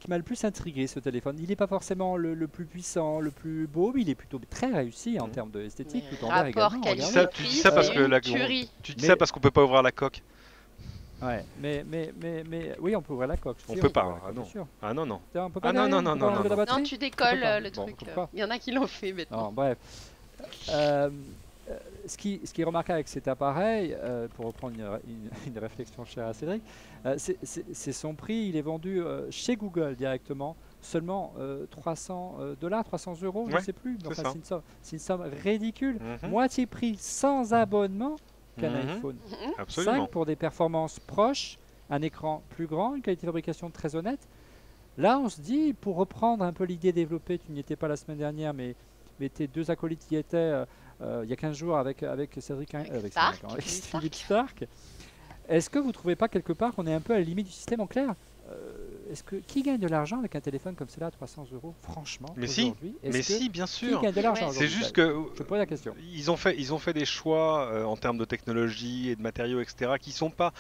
qui m'a le plus intrigué ce téléphone. Il n'est pas forcément le plus puissant, le plus beau, mais il est plutôt très réussi en termes d'esthétique, tout en vert Rapport également. qualité regardez. Tu dis ça parce c'est que une la- tuerie. Tu dis Mais- ça parce qu'on peut pas ouvrir la coque. Ouais, mais oui, on peut ouvrir la coque. On Si, peut peut pas, ouvrir la ah coque, non. bien sûr. Ah non, non. On peut pas Ah non, derrière, non, on peut non, pas enlever non, la non. batterie. Non, tu décolles pas. le Bon, truc. on peut pas. Il y en a qui l'ont fait maintenant. Non, bref. Euh, ce qui est remarquable avec cet appareil, pour reprendre une réflexion chère à Cédric, c'est son prix. Il est vendu chez Google directement, seulement $300, €300, je ne Ouais, sais plus. Mais c'est enfin, ça. c'est une somme ridicule. Mhm. Moitié prix sans abonnement qu'un Mhm. iPhone. Absolument. 5 pour des performances proches, un écran plus grand, une qualité de fabrication très honnête. Là, on se dit, pour reprendre un peu l'idée développée, tu n'y étais pas la semaine dernière, mais tes deux acolytes y étaient il y a 15 jours avec Cédric, avec Stark, avec Philippe Philippe Stark. Est-ce que vous ne trouvez pas quelque part qu'on est un peu à la limite du système en clair? Qui gagne de l'argent avec un téléphone comme cela à 300 €, franchement, Mais si, aujourd'hui? Est-ce Mais que si, bien qui sûr. gagne de l'argent Ouais. C'est aujourd'hui? juste que Je pose la question. ils ont fait des choix en termes de technologie et de matériaux, etc., qui sont pas,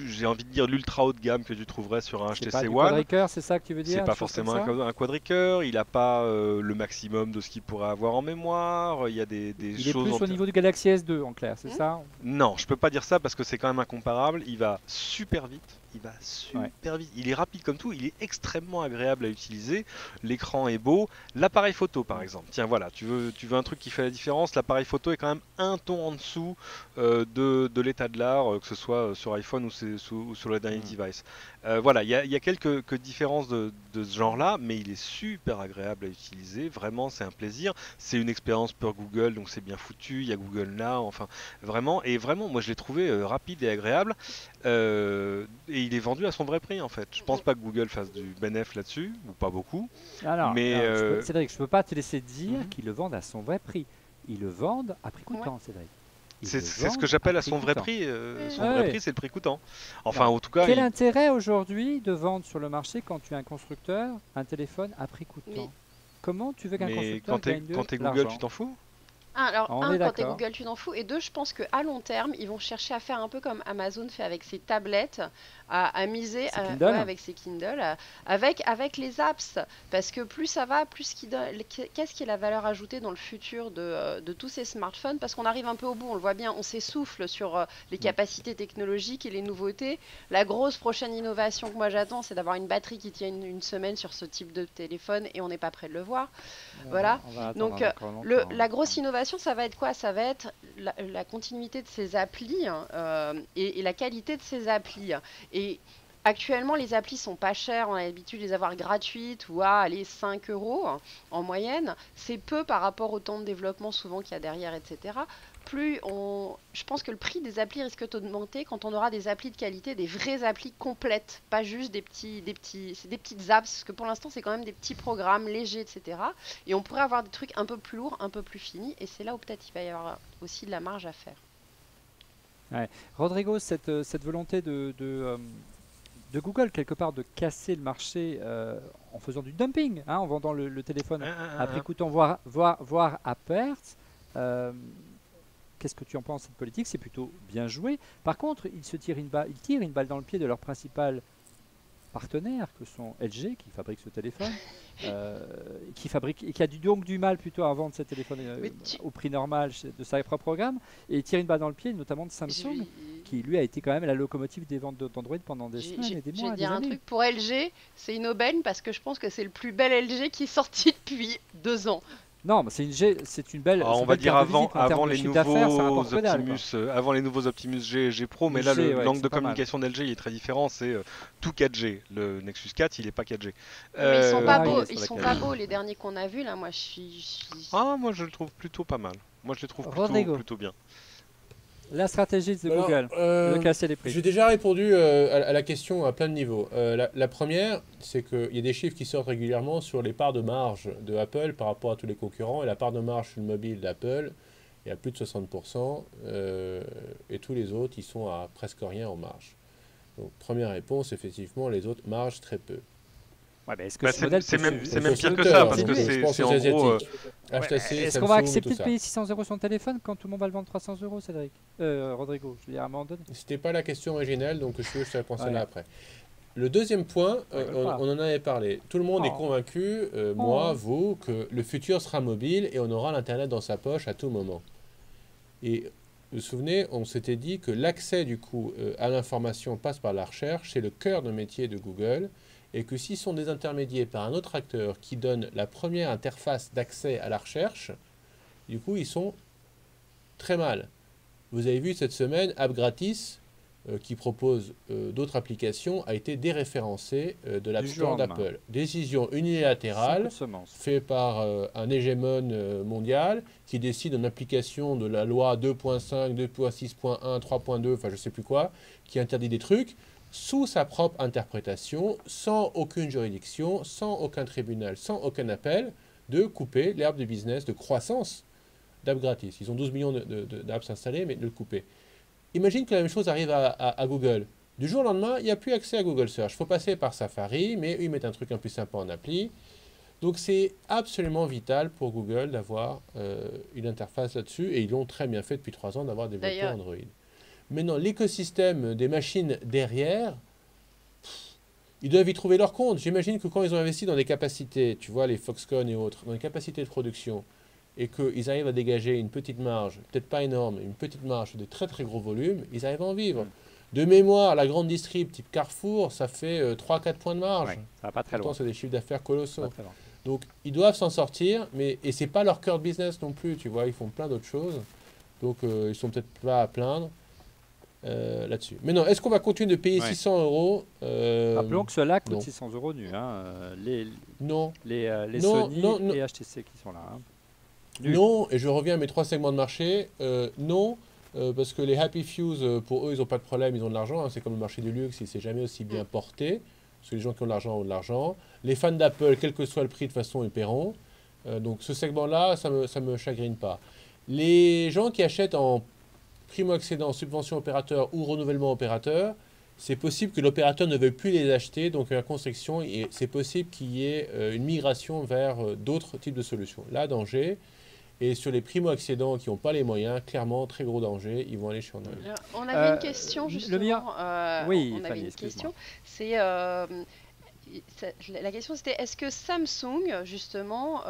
j'ai envie de dire, l'ultra haut de gamme que tu trouverais sur un C'est pas HTC du One. quadricœur, c'est ça que tu veux dire? C'est des pas choses comme forcément ça un quadricœur, il a pas le maximum de ce qu'il pourrait avoir en mémoire, il y a des Il est choses... plus en au ter- niveau du Galaxy S2 en clair, c'est ça? Non, je peux pas dire ça parce que c'est quand même incomparable, il va super vite. Il est rapide comme tout, il est extrêmement agréable à utiliser, l'écran est beau, l'appareil photo par exemple. Tiens voilà, tu veux un truc qui fait la différence, l'appareil photo est quand même un ton en dessous de l'état de l'art, que ce soit sur iPhone ou sur le dernier device. Voilà, il y a quelques différences de ce genre-là, mais il est super agréable à utiliser. Vraiment, c'est un plaisir. C'est une expérience pure Google, donc c'est bien foutu. Il y a Google Now, enfin, vraiment. Et vraiment, moi, je l'ai trouvé rapide et agréable. Et il est vendu à son vrai prix, en fait. Je pense pas que Google fasse du bénéf là-dessus, ou pas beaucoup. Alors, Mais Cédric, je peux pas te laisser dire Mhm. qu'ils le vendent à son vrai prix. Ils le vendent à prix coûtant, Cédric. Ils le c'est ce que vendent j'appelle à prix son vrai coûtant. prix. Son Ah vrai ouais. prix, c'est le prix coûtant. Enfin, Alors, en tout cas, quel intérêt aujourd'hui de vendre sur le marché quand tu es un constructeur un téléphone à prix Mais coûtant? Comment tu veux qu'un mais constructeur gagne quand de t'es Google, tu l'argent? t'en fous? Alors, On est quand t'es d'accord. Google, tu t'en fous. Et deux, je pense qu'à long terme, ils vont chercher à faire un peu comme Amazon fait avec ses tablettes, à miser C'est ouais, Kindle. avec ses Kindle, avec les apps. Parce que plus ça va, qu'est-ce qui est la valeur ajoutée dans le futur de tous ces smartphones? Parce qu'on arrive un peu au bout, on le voit bien, on s'essouffle sur les capacités technologiques et les nouveautés. La grosse prochaine innovation que moi j'attends, c'est d'avoir une batterie qui tient une semaine sur ce type de téléphone et on n'est pas prêt de le voir. Voilà. On va Donc, attendre encore longtemps. la grosse innovation, ça va être quoi? Ça va être la continuité de ces applis hein, et la qualité de ces applis. Et actuellement, les applis sont pas chères. On a l'habitude de les avoir gratuites ou à aller 5 euros en moyenne. C'est peu par rapport au temps de développement souvent qu'il y a derrière, etc. Je pense que le prix des applis risque d'augmenter quand on aura des applis de qualité, des vraies applis complètes, pas juste c'est des petites apps, parce que pour l'instant c'est quand même des petits programmes légers, etc. Et on pourrait avoir des trucs un peu plus lourds, un peu plus finis, et c'est là où peut-être il va y avoir aussi de la marge à faire. Ouais. Rodrigo, cette volonté de Google, quelque part, de casser le marché en faisant du dumping, hein, en vendant le téléphone à prix coûtant, voire à perte. euh, Qu'est-ce que tu en penses de cette politique? C'est plutôt bien joué. Par contre, ils tirent une balle dans le pied de leur principal partenaire, que sont LG, qui fabrique ce téléphone, euh, et qui a donc du mal plutôt à vendre ces téléphones Mais au prix normal de sa propre gamme, et ils tirent une balle dans le pied, notamment de je Samsung, vais, qui lui a été quand même la locomotive des ventes d'Android pendant des je semaines et des vais mois, te des dire un années. truc, pour LG, c'est une aubaine parce que je pense que c'est le plus bel LG qui est sorti depuis 2 ans. Non, mais c'est une belle, Alors, c'est on une va belle dire carte de visite, mais en avant termes de les chiffre d'affaires, ça nouveaux rapporte que dalle, quoi. Optimus, avant les nouveaux Optimus G Pro, mais là G, le ouais, l'angle c'est de pas mal. communication d'LG il est très différent, c'est tout 4G. Le Nexus 4 il est pas 4G. Mais ils sont pas Ah, il beaux, est sur ils la sont carte. pas beaux les derniers qu'on a vus là. Moi, Ah, moi je le trouve plutôt pas mal. Moi je les trouve Rodrigo, plutôt bien. la stratégie de Alors, Google, de casser les prix. j'ai déjà répondu à la question à plein de niveaux. La première, c'est qu'il y a des chiffres qui sortent régulièrement sur les parts de marge de Apple par rapport à tous les concurrents. Et la part de marge sur le mobile d'Apple est à plus de 60%. Et tous les autres, ils sont à presque rien en marge. Donc, première réponse, effectivement, les autres margent très peu. Ouais, mais est-ce que Bah, ce modèle c'est peut même se- pire que Constructeurs, ça parce donc, que je pense c'est aux en gros Asiatiques. HTC, Est-ce qu'on va Samsung, accepter tout de ça. payer 600 euros son téléphone quand tout le monde va le vendre 300 euros, Cédric? Rodrigo, je veux dire, à un moment donné. C'était pas la question originelle, donc je te réponds Ouais. celle-là après. Le deuxième point, Ils veulent pas. on en avait parlé. Tout le monde est Oh. convaincu, moi, Oh. vous, que le futur sera mobile et on aura l'Internet dans sa poche à tout moment. Et vous vous souvenez, on s'était dit que l'accès du coup à l'information passe par la recherche, c'est le cœur de métier de Google, et que s'ils sont désintermédiés par un autre acteur qui donne la première interface d'accès à la recherche, du coup ils sont très mal. Vous avez vu cette semaine, App Gratis, qui propose d'autres applications, a été déréférencé de l'App Du jour au Store lendemain. d'Apple. Décision Sans coup unilatérale de semence. faite par un hégémone mondial qui décide en application de la loi 2.5, 2.6.1, 3.2, enfin je sais plus quoi, qui interdit des trucs sous sa propre interprétation, sans aucune juridiction, sans aucun tribunal, sans aucun appel, de couper l'herbe de business, de croissance d'apps gratis. Ils ont 12 millions d'apps installées, mais de le couper. Imagine que la même chose arrive à Google. Du jour au lendemain, il n'y a plus accès à Google Search. Il faut passer par Safari, mais eux, ils mettent un truc un peu sympa en appli. Donc c'est absolument vital pour Google d'avoir une interface là-dessus, et ils l'ont très bien fait depuis 3 ans d'avoir développé D'ailleurs, Android. Maintenant, l'écosystème des machines derrière, ils doivent y trouver leur compte. J'imagine que quand ils ont investi dans des capacités, tu vois, les Foxconn et autres, dans des capacités de production, et qu'ils arrivent à dégager une petite marge, peut-être pas énorme, une petite marge sur des très très gros volumes, ils arrivent à en vivre. De mémoire, la grande distrib type Carrefour, ça fait 3-4 points de marge. Ouais, ça va pas très Pourtant, loin. c'est des chiffres d'affaires colossaux. Pas très loin. Donc, ils doivent s'en sortir, et c'est pas leur cœur de business non plus, tu vois, ils font plein d'autres choses. Donc, ils sont peut-être pas à plaindre. là-dessus. Mais non, est-ce qu'on va continuer de payer Ouais. 600 euros Rappelons que cela coûte non. 600 euros nu. Hein. Non. Les Non, Sony non, non. et HTC qui sont là. Hein. Nu. Non, et je reviens à mes 3 segments de marché. Non, parce que les Happy Fews, pour eux, ils n'ont pas de problème, ils ont de l'argent. Hein. C'est comme le marché du luxe, il ne s'est jamais aussi bien porté. Parce que les gens qui ont de l'argent ont de l'argent. Les fans d'Apple, quel que soit le prix, de toute façon, ils paieront. Donc ce segment-là, ça me chagrine pas. Les gens qui achètent en primo-accédant, subvention opérateur ou renouvellement opérateur, c'est possible que l'opérateur ne veuille plus les acheter, donc la construction, et c'est possible qu'il y ait une migration vers d'autres types de solutions. Là, danger. Et sur les primo-accédants qui n'ont pas les moyens, clairement, très gros danger, ils vont aller chez Android. On avait une question le justement. meilleur- Oui, on avait Fanny, une excuse-moi. question. C'est la question, c'était est-ce que Samsung justement,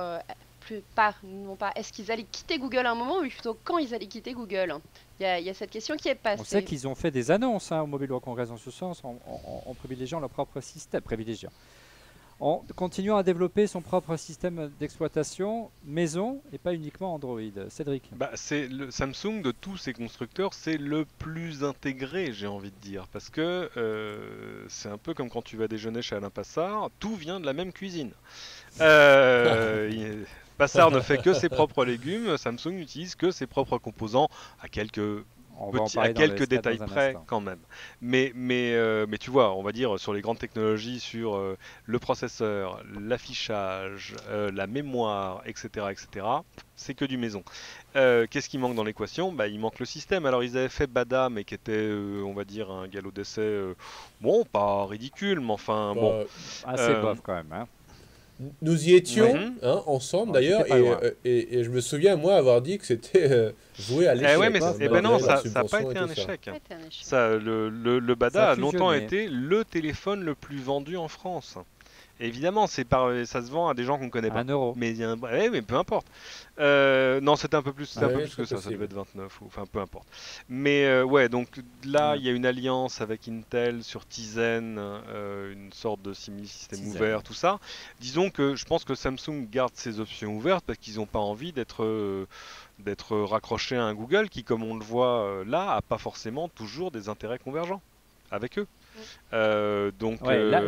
non pas, est-ce qu'ils allaient quitter Google à un moment, ou plutôt quand ils allaient quitter Google? Il y a cette question qui est On sait passée. qu'ils ont fait des annonces au Mobile World Congress en ce sens, en privilégiant leur propre système, en continuant à développer son propre système d'exploitation maison et pas uniquement Android. Cédric. Bah, c'est le Samsung de tous ces constructeurs, c'est le plus intégré, j'ai envie de dire, parce que c'est un peu comme quand tu vas déjeuner chez Alain Passard, tout vient de la même cuisine. Passard ne fait que ses propres légumes, Samsung n'utilise que ses propres composants à quelques On va en à parler dans quelques le stade détails dans un près instant. quand même. Mais tu vois, on va dire sur les grandes technologies, sur le processeur, l'affichage, la mémoire, etc., c'est que du maison. Qu'est-ce qui manque dans l'équation? Bah, il manque le système. Alors ils avaient fait Bada, mais qui était, on va dire, un galop d'essai, bon, pas ridicule, mais enfin, bon. Assez Euh, bof quand même. Hein. Nous y étions Mhm. ensemble Oh, d'ailleurs, c'était pas loin. et je me souviens, moi, avoir dit que c'était voué à l'échec. Eh ouais, mais, hein, ben non, malgré la ça n'a pas subvention et été un tout ça. échec. Ça a été un échec. Ça, le Ça Bada a a longtemps fusionné. été le téléphone le plus vendu en France. Et évidemment, ça se vend à des gens qu'on ne connaît pas. 1 euro. Mais, ouais, mais peu importe. Non, c'était un peu plus, Ah un peu oui, plus que c'est ça, ça possible. devait être 29, enfin peu importe. Mais ouais, donc là, Ouais. il y a une alliance avec Intel sur Tizen, une sorte de simili-système Tizen. ouvert, tout ça. Disons que je pense que Samsung garde ses options ouvertes parce qu'ils n'ont pas envie d'être raccrochés à un Google qui, comme on le voit là, a pas forcément toujours des intérêts convergents avec eux. Donc, Ouais, ça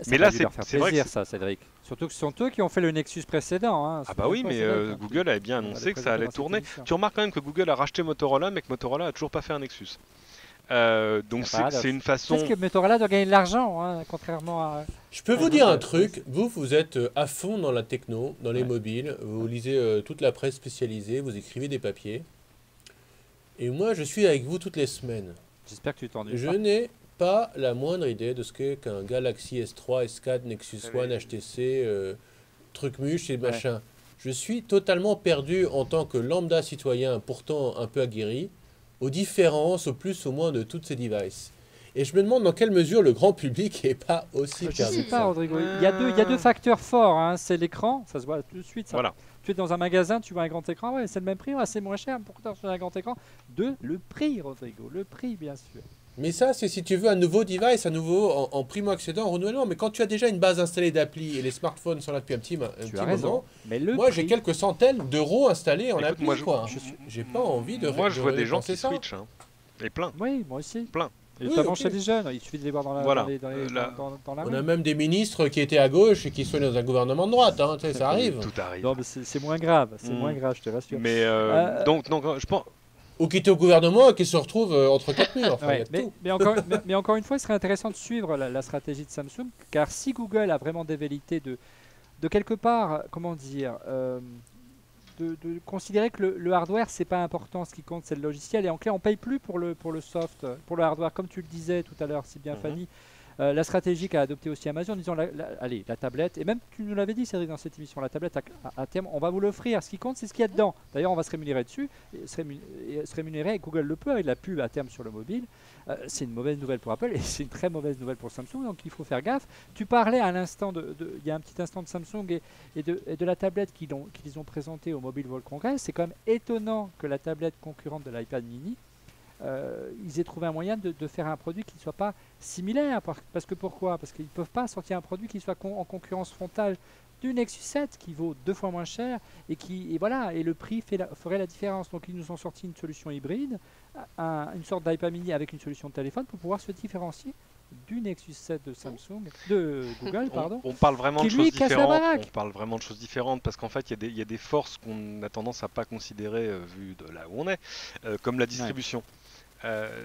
mais a là, dû leur faire c'est vrai que plaisir, ça, Cédric. Surtout que ce sont eux qui ont fait le Nexus précédent. Hein. ah bah oui, mais Google avait bien annoncé que ça allait tourner. Tu remarques quand même que Google a racheté Motorola, mais que Motorola a toujours pas fait un Nexus. Donc c'est une façon. Parce que Motorola doit gagner de l'argent, hein, contrairement à. Je peux vous dire un truc, vous êtes à fond dans la techno, dans les Ouais. mobiles, vous lisez toute la presse spécialisée, vous écrivez des papiers. Et moi, je suis avec vous toutes les semaines. J'espère que tu t'ennuies Je pas. n'ai pas la moindre idée de ce qu'est qu'un Galaxy S3, S4, Nexus One, HTC, truc muche et machin. Je suis totalement perdu en tant que lambda citoyen, pourtant un peu aguerri, aux différences, au plus ou moins de toutes ces devices. Et je me demande dans quelle mesure le grand public n'est pas aussi Je perdu sais que pas, ça. Rodrigo. Il y a deux facteurs forts. Hein. C'est l'écran, ça se voit tout de suite. Ça. Voilà. Tu es dans un magasin, tu vois un grand écran, ouais, c'est le même prix, ouais, c'est moins cher, pourtant sur un grand écran. Le prix, Rodrigo, le prix, bien sûr. Mais ça, c'est si tu veux un nouveau device, un nouveau en primo-accédant, en renouvellement. Mais quand tu as déjà une base installée d'appli et les smartphones sont là depuis un petit Tu as raison. moment, Mais le moi prix, j'ai quelques centaines d'euros installés en Écoute, appli. moi, Quoi. je suis- J'ai pas envie de Moi, je vois des gens qui dépenser ça. switchent, hein. Et plein. Oui, moi aussi. Plein. Et Oui, notamment ok. chez les jeunes, il suffit de les voir dans la, Voilà. dans la On rue. a même des ministres qui étaient à gauche et qui sont dans un gouvernement de droite. Hein, tu sais, ça arrive. Tout arrive. Non, mais c'est moins grave, c'est Mm. moins grave, je te rassure. Mais donc, je pense. Ou qui étaient au gouvernement et qui se retrouvent entre quatre murs. Enfin, il y Ouais, a de tout. mais encore une fois, il serait intéressant de suivre la stratégie de Samsung, car si Google a vraiment des velléités de quelque part, comment dire, de considérer que le hardware, c'est pas important, ce qui compte, c'est le logiciel, et en clair, on paye plus pour le soft, pour le hardware, comme tu le disais tout à l'heure, si bien Mhm. Fanny. La stratégie qu'a adoptée aussi Amazon, en disant allez, la tablette, et même tu nous l'avais dit Cédric dans cette émission, la tablette à terme, on va vous l'offrir. Ce qui compte, c'est ce qu'il y a dedans. D'ailleurs, on va se rémunérer dessus, et se rémunérer, et Google le peut avec la pub à terme sur le mobile. C'est une mauvaise nouvelle pour Apple et c'est une très mauvaise nouvelle pour Samsung, donc il faut faire gaffe. Tu parlais à l'instant, il y a un petit instant de Samsung et de la tablette qu'ils ont présentée au Mobile World Congress. C'est quand même étonnant que la tablette concurrente de l'iPad mini ils aient trouvé un moyen de faire un produit qui ne soit pas similaire. Parce que pourquoi? Parce qu'ils ne peuvent pas sortir un produit qui soit en concurrence frontale du Nexus 7 qui vaut 2 fois moins cher et voilà, et le prix ferait la différence. Donc ils nous ont sorti une solution hybride, une sorte d'iPad mini avec une solution de téléphone pour pouvoir se différencier du Nexus 7 de Google, pardon. On parle vraiment Qui, de lui, choses casse la différentes. baraque. On parle vraiment de choses différentes parce qu'en fait, il y a des forces qu'on a tendance à pas considérer vu de là où on est, comme la distribution.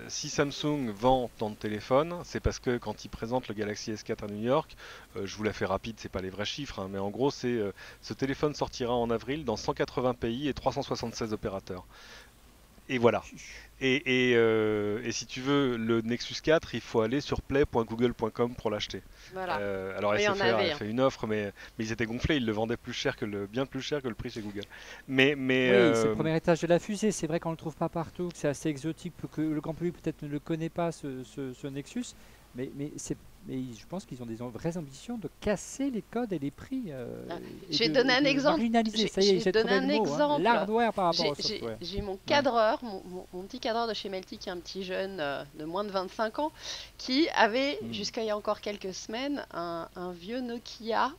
Si Samsung vend tant de téléphones, c'est parce que quand ils présentent le Galaxy S4 à New York, je vous la fais rapide, c'est pas les vrais chiffres, hein, mais en gros, c'est ce téléphone sortira en avril dans 180 pays et 376 opérateurs. Et voilà. Et si tu veux le Nexus 4, il faut aller sur play.google.com pour l'acheter. Voilà. Alors Mais il y en SFR avait, a fait une offre, mais ils étaient gonflés, ils le vendaient bien plus cher que le prix chez Google. Mais Oui, c'est le premier étage de la fusée. C'est vrai qu'on ne le trouve pas partout, que c'est assez exotique, que le grand public peut-être ne le connaît pas, ce Nexus. Mais je pense qu'ils ont des vraies ambitions de casser les codes et les prix. Je vais donner un exemple. Marginaliser. Ça y est, j'ai trouvé le mot. Hein. L'hardware par rapport au software. J'ai mon cadreur, mon petit cadreur de chez Melty, qui est un petit jeune de moins de 25 ans, qui avait, jusqu'à il y a encore quelques semaines, un vieux Nokia,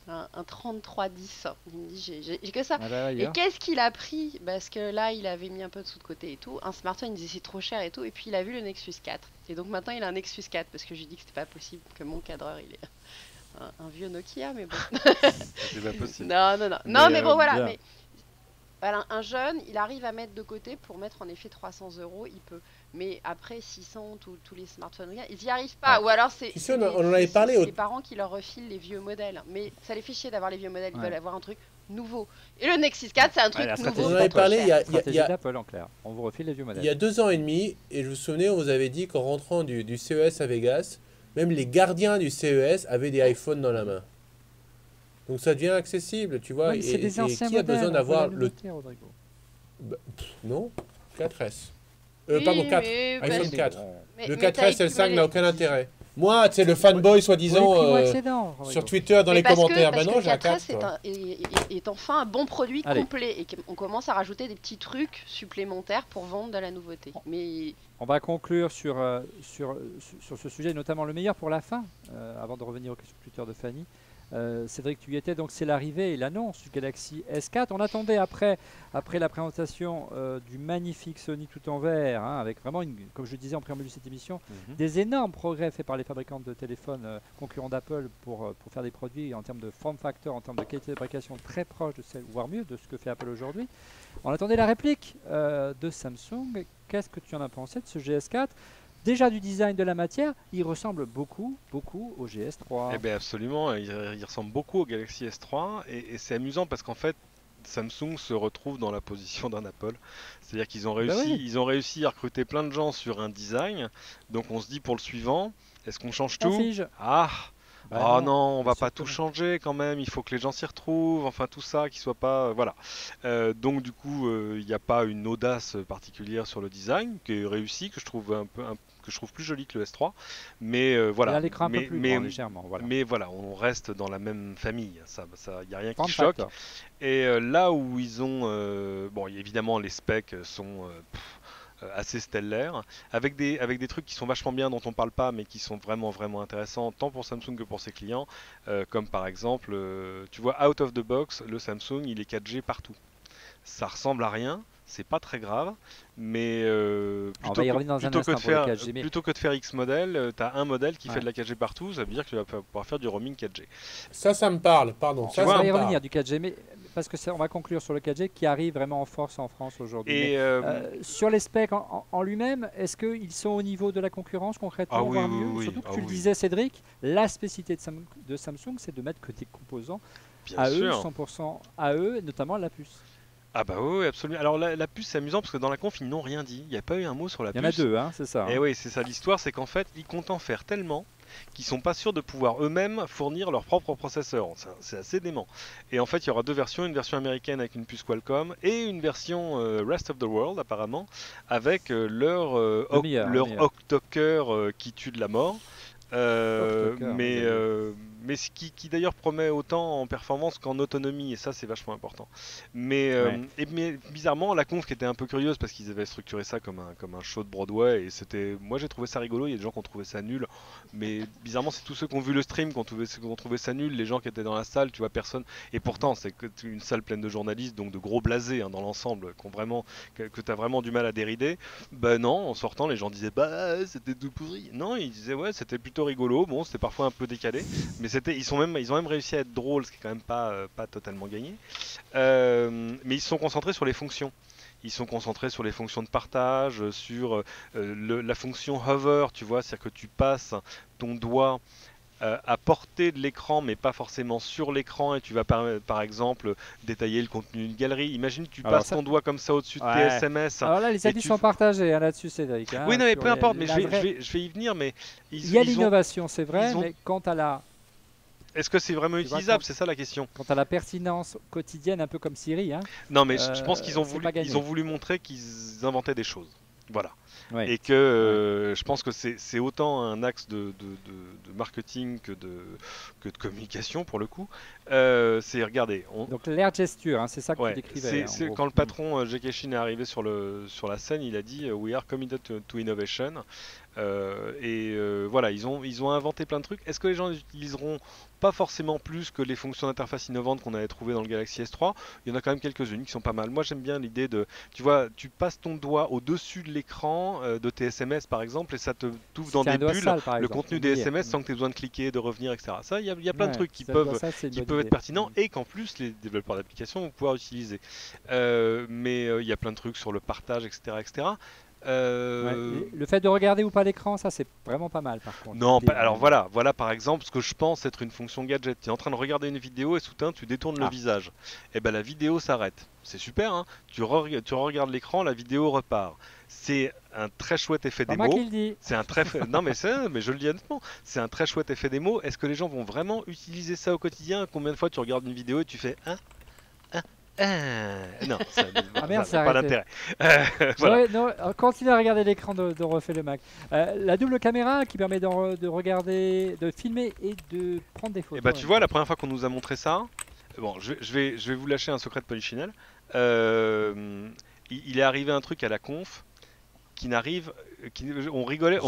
un 3310. Il me dit, j'ai que ça. Ah bah, et qu'est-ce qu'il a pris? Parce que là, il avait mis un peu de sous de côté et tout. Un smartphone, il disait c'est trop cher et tout. Et puis, il a vu le Nexus 4. Et donc, maintenant, il a un Nexus 4 parce que je lui ai dit que c'était pas possible que mon cadreur, il est un vieux Nokia, mais bon. c'est pas possible. Non, mais bon, voilà. Mais, voilà, un jeune, il arrive à mettre de côté pour mettre en effet 300 €, il peut. Mais après 600, tous les smartphones, ils n'y arrivent pas. Ou alors c'est on en avait parlé les parents qui leur refilent les vieux modèles. Mais ça les fait chier d'avoir les vieux modèles, ils veulent avoir un truc nouveau. Et le Nexus 4, c'est un truc nouveau. On en avait parlé il y a d'Apple en clair. On vous refile les vieux modèles. Il y a 2 ans et demi, et je me souvenais, on vous avait dit qu'en rentrant du CES à Vegas, même les gardiens du CES avaient des iPhones dans la main. Donc ça devient accessible, tu vois. Ouais, c'est des anciens qui a besoin d'avoir le... Rodrigo. Non, 4S. Oui, Pardon, 4. mais iPhone 4. Le mais 4S et le 5 n'a aucun intérêt. Moi, c'est le fanboy, soi-disant, sur Twitter, dans les commentaires. Parce non, que j'ai un 4S est enfin un bon produit complet. Et qu'on commence à rajouter des petits trucs supplémentaires pour vendre de la nouveauté. Mais... On va conclure sur ce sujet, notamment le meilleur pour la fin, avant de revenir aux questions Twitter de Fanny. Cédric, tu y étais, donc c'est l'arrivée et l'annonce du Galaxy S4. On attendait après la présentation du magnifique Sony tout en vert, hein, avec vraiment, comme je le disais en préambule de cette émission, des énormes progrès faits par les fabricants de téléphones concurrents d'Apple pour faire des produits en termes de form factor, en termes de qualité de fabrication très proche de celle, voire mieux, de ce que fait Apple aujourd'hui. On attendait la réplique de Samsung. Qu'est-ce que tu en as pensé de ce GS4 ? Déjà du design de la matière, il ressemble beaucoup au GS3. Eh bien absolument, il ressemble beaucoup au Galaxy S3 et c'est amusant parce qu'en fait Samsung se retrouve dans la position d'un Apple. C'est-à-dire qu'ils ont réussi à recruter plein de gens sur un design. Donc on se dit pour le suivant, est-ce qu'on change tout? Non, on va pas tout changer quand même, il faut que les gens s'y retrouvent, enfin tout ça, qu'ils soient pas... voilà. Donc du coup, il n'y a pas une audace particulière sur le design, qui est réussi, que je trouve que je trouve plus joli que le S3. Mais voilà. Il a l'écran un peu plus grand, légèrement. Voilà. Mais voilà, on reste dans la même famille, il n'y a rien qui choque. Et là où ils ont... bon, évidemment, les specs sont... assez stellaire, avec des trucs qui sont vachement bien, dont on parle pas, mais qui sont vraiment intéressants, tant pour Samsung que pour ses clients, comme par exemple, tu vois, out of the box, le Samsung, il est 4G partout. Ça ressemble à rien, c'est pas très grave, mais plutôt que de faire X modèle, tu as un modèle qui fait de la 4G partout, ça veut dire que tu vas pouvoir faire du roaming 4G. Ça me parle, pardon. On va y revenir du 4G, mais parce que on va conclure sur le 4G qui arrive vraiment en force en France aujourd'hui. Sur les specs en lui-même, est-ce qu'ils sont au niveau de la concurrence concrètement, voire mieux? Surtout que tu le disais, Cédric, la spécificité de Samsung, c'est de mettre que des composants à eux, 100% à eux, notamment la puce. Ah bah oui, absolument. Alors la puce, c'est amusant parce que dans la conf, ils n'ont rien dit. Il n'y a pas eu un mot sur la puce. Il y en a deux, hein, c'est ça. Et oui, c'est ça l'histoire, c'est qu'en fait, ils comptent en faire tellement qu'ils sont pas sûrs de pouvoir eux-mêmes fournir leur propre processeur. C'est assez dément. Et en fait, il y aura deux versions, une version américaine avec une puce Qualcomm et une version Rest of the World apparemment, avec leur octocore qui tue de la mort. mais ce qui d'ailleurs promet autant en performance qu'en autonomie, et ça c'est vachement important. Mais bizarrement, la conf qui était un peu curieuse parce qu'ils avaient structuré ça comme un show de Broadway, et moi j'ai trouvé ça rigolo, il y a des gens qui ont trouvé ça nul, mais bizarrement c'est tous ceux qui ont vu le stream qui ont trouvé ça nul, les gens qui étaient dans la salle, tu vois, personne, et pourtant c'est une salle pleine de journalistes, donc de gros blasés dans l'ensemble, que tu as vraiment du mal à dérider. Bah non, en sortant, les gens disaient bah c'était tout pourri. Non, ils disaient ouais, c'était plutôt rigolo. Bon, c'était parfois un peu décalé, mais ils ont même réussi à être drôles, ce qui est quand même pas totalement gagné. Mais ils se sont concentrés sur les fonctions. Ils sont concentrés sur les fonctions de partage, sur la fonction hover, tu vois, c'est-à-dire que tu passes ton doigt à portée de l'écran, mais pas forcément sur l'écran, et tu vas par exemple détailler le contenu d'une galerie. Imagine tu passes ton doigt comme ça au-dessus de tes SMS. Alors là, les avis sont partagés là-dessus, Cédric. Oui, non, mais peu importe, mais je vais y venir. Mais il y a l'innovation, c'est vrai, mais quant à la... Est-ce que c'est vraiment utilisable? C'est ça la question. Quant à la pertinence quotidienne, un peu comme Siri. Non, mais je pense qu'ils ont voulu montrer qu'ils inventaient des choses. Voilà. Ouais. Et que je pense que c'est autant un axe de marketing que de communication pour le coup. C'est, regardez. Donc l'air gesture, c'est ça que tu décrivais. C'est quand le patron J.K. Shin est arrivé sur la scène, il a dit We are committed to innovation. Voilà, ils ont inventé plein de trucs. Est-ce que les gens utiliseront pas forcément plus que les fonctions d'interface innovantes qu'on avait trouvées dans le Galaxy S3? Il y en a quand même quelques-unes qui sont pas mal. Moi j'aime bien l'idée de, tu vois, tu passes ton doigt au-dessus de l'écran de tes SMS par exemple, et ça te t'ouvre dans des bulles le contenu des SMS sans que tu aies besoin de cliquer, de revenir, etc. Ça, il y a plein de trucs qui peuvent être pertinents et qu'en plus les développeurs d'applications vont pouvoir utiliser. Mais il y a plein de trucs sur le partage, etc. etc. Le fait de regarder ou pas l'écran, ça c'est vraiment pas mal par contre. Non, alors voilà par exemple ce que je pense être une fonction gadget. Tu es en train de regarder une vidéo et soudain tu détournes le visage. Et ben la vidéo s'arrête. C'est super, hein. Tu regardes l'écran, la vidéo repart. C'est un très chouette effet démo. C'est un très non mais je le dis honnêtement, c'est un très chouette effet démo. Est-ce que les gens vont vraiment utiliser ça au quotidien? Combien de fois tu regardes une vidéo et tu fais non, ça n'a pas d'intérêt. Voilà. Non, continue à regarder l'écran de Refait le Mac. La double caméra qui permet de regarder, de filmer et de prendre des photos. Et bah tu vois, la première fois qu'on nous a montré ça, bon, je vais vous lâcher un secret de Polichinelle. Il est arrivé un truc à la conf on rigolait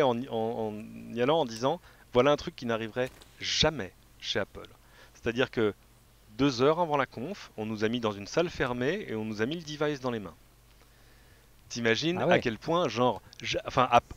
en y allant en disant voilà un truc qui n'arriverait jamais chez Apple. C'est-à-dire que 2 heures avant la conf, on nous a mis dans une salle fermée et on nous a mis le device dans les mains. T'imagines à quel point,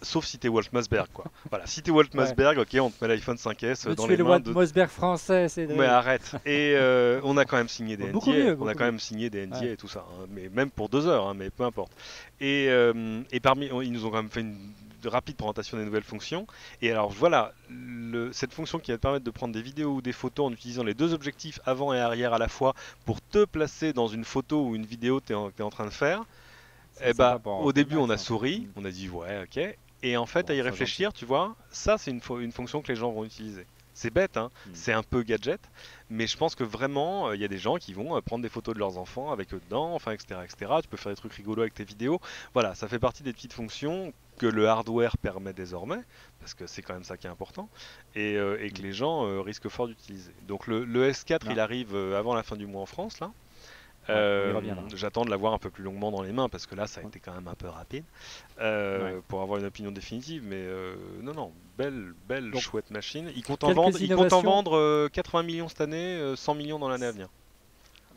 sauf si t'es Walt Mossberg, quoi. Voilà, si t'es Walt Mossberg, ok, on te met l'iPhone 5S dans les mains. Tu es le Walt Mossberg français, c'est. Mais arrête. Et on a quand même signé des NDA, on a quand même signé des NDA et tout ça, hein. Mais même pour 2 heures, hein, mais peu importe. Et ils nous ont quand même fait une rapide présentation des nouvelles fonctions. Et alors voilà, cette fonction qui va te permettre de prendre des vidéos ou des photos en utilisant les 2 objectifs avant et arrière à la fois pour te placer dans une photo ou une vidéo que tu es en train de faire. Au début on a souri, on a dit ouais ok, et en fait à y réfléchir, tu vois, ça c'est une fonction que les gens vont utiliser. C'est bête, hein, c'est un peu gadget, mais je pense que vraiment il y a des gens qui vont prendre des photos de leurs enfants avec eux dedans, enfin etc. Tu peux faire des trucs rigolos avec tes vidéos. Voilà, ça fait partie des petites fonctions que le hardware permet désormais, parce que c'est quand même ça qui est important, et que les gens risquent fort d'utiliser. Donc le S4 il arrive avant la fin du mois en France là. J'attends de l'avoir un peu plus longuement dans les mains parce que là ça a été quand même un peu rapide pour avoir une opinion définitive, mais non, belle donc, chouette machine. Ils comptent en vendre 80 millions cette année, 100 millions dans l'année à venir.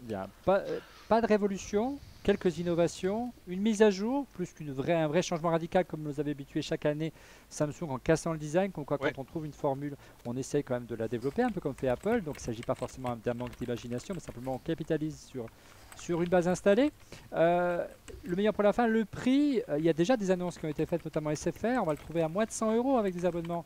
Bien, pas de révolution, quelques innovations, une mise à jour, plus un vrai changement radical comme nous avait habitué chaque année Samsung en cassant le design, comme quoi quand on trouve une formule, on essaye quand même de la développer, un peu comme fait Apple, donc il ne s'agit pas forcément d'un manque d'imagination, mais simplement on capitalise sur une base installée. Le meilleur pour la fin, le prix, il y a déjà des annonces qui ont été faites, notamment SFR, on va le trouver à moins de 100 € avec des abonnements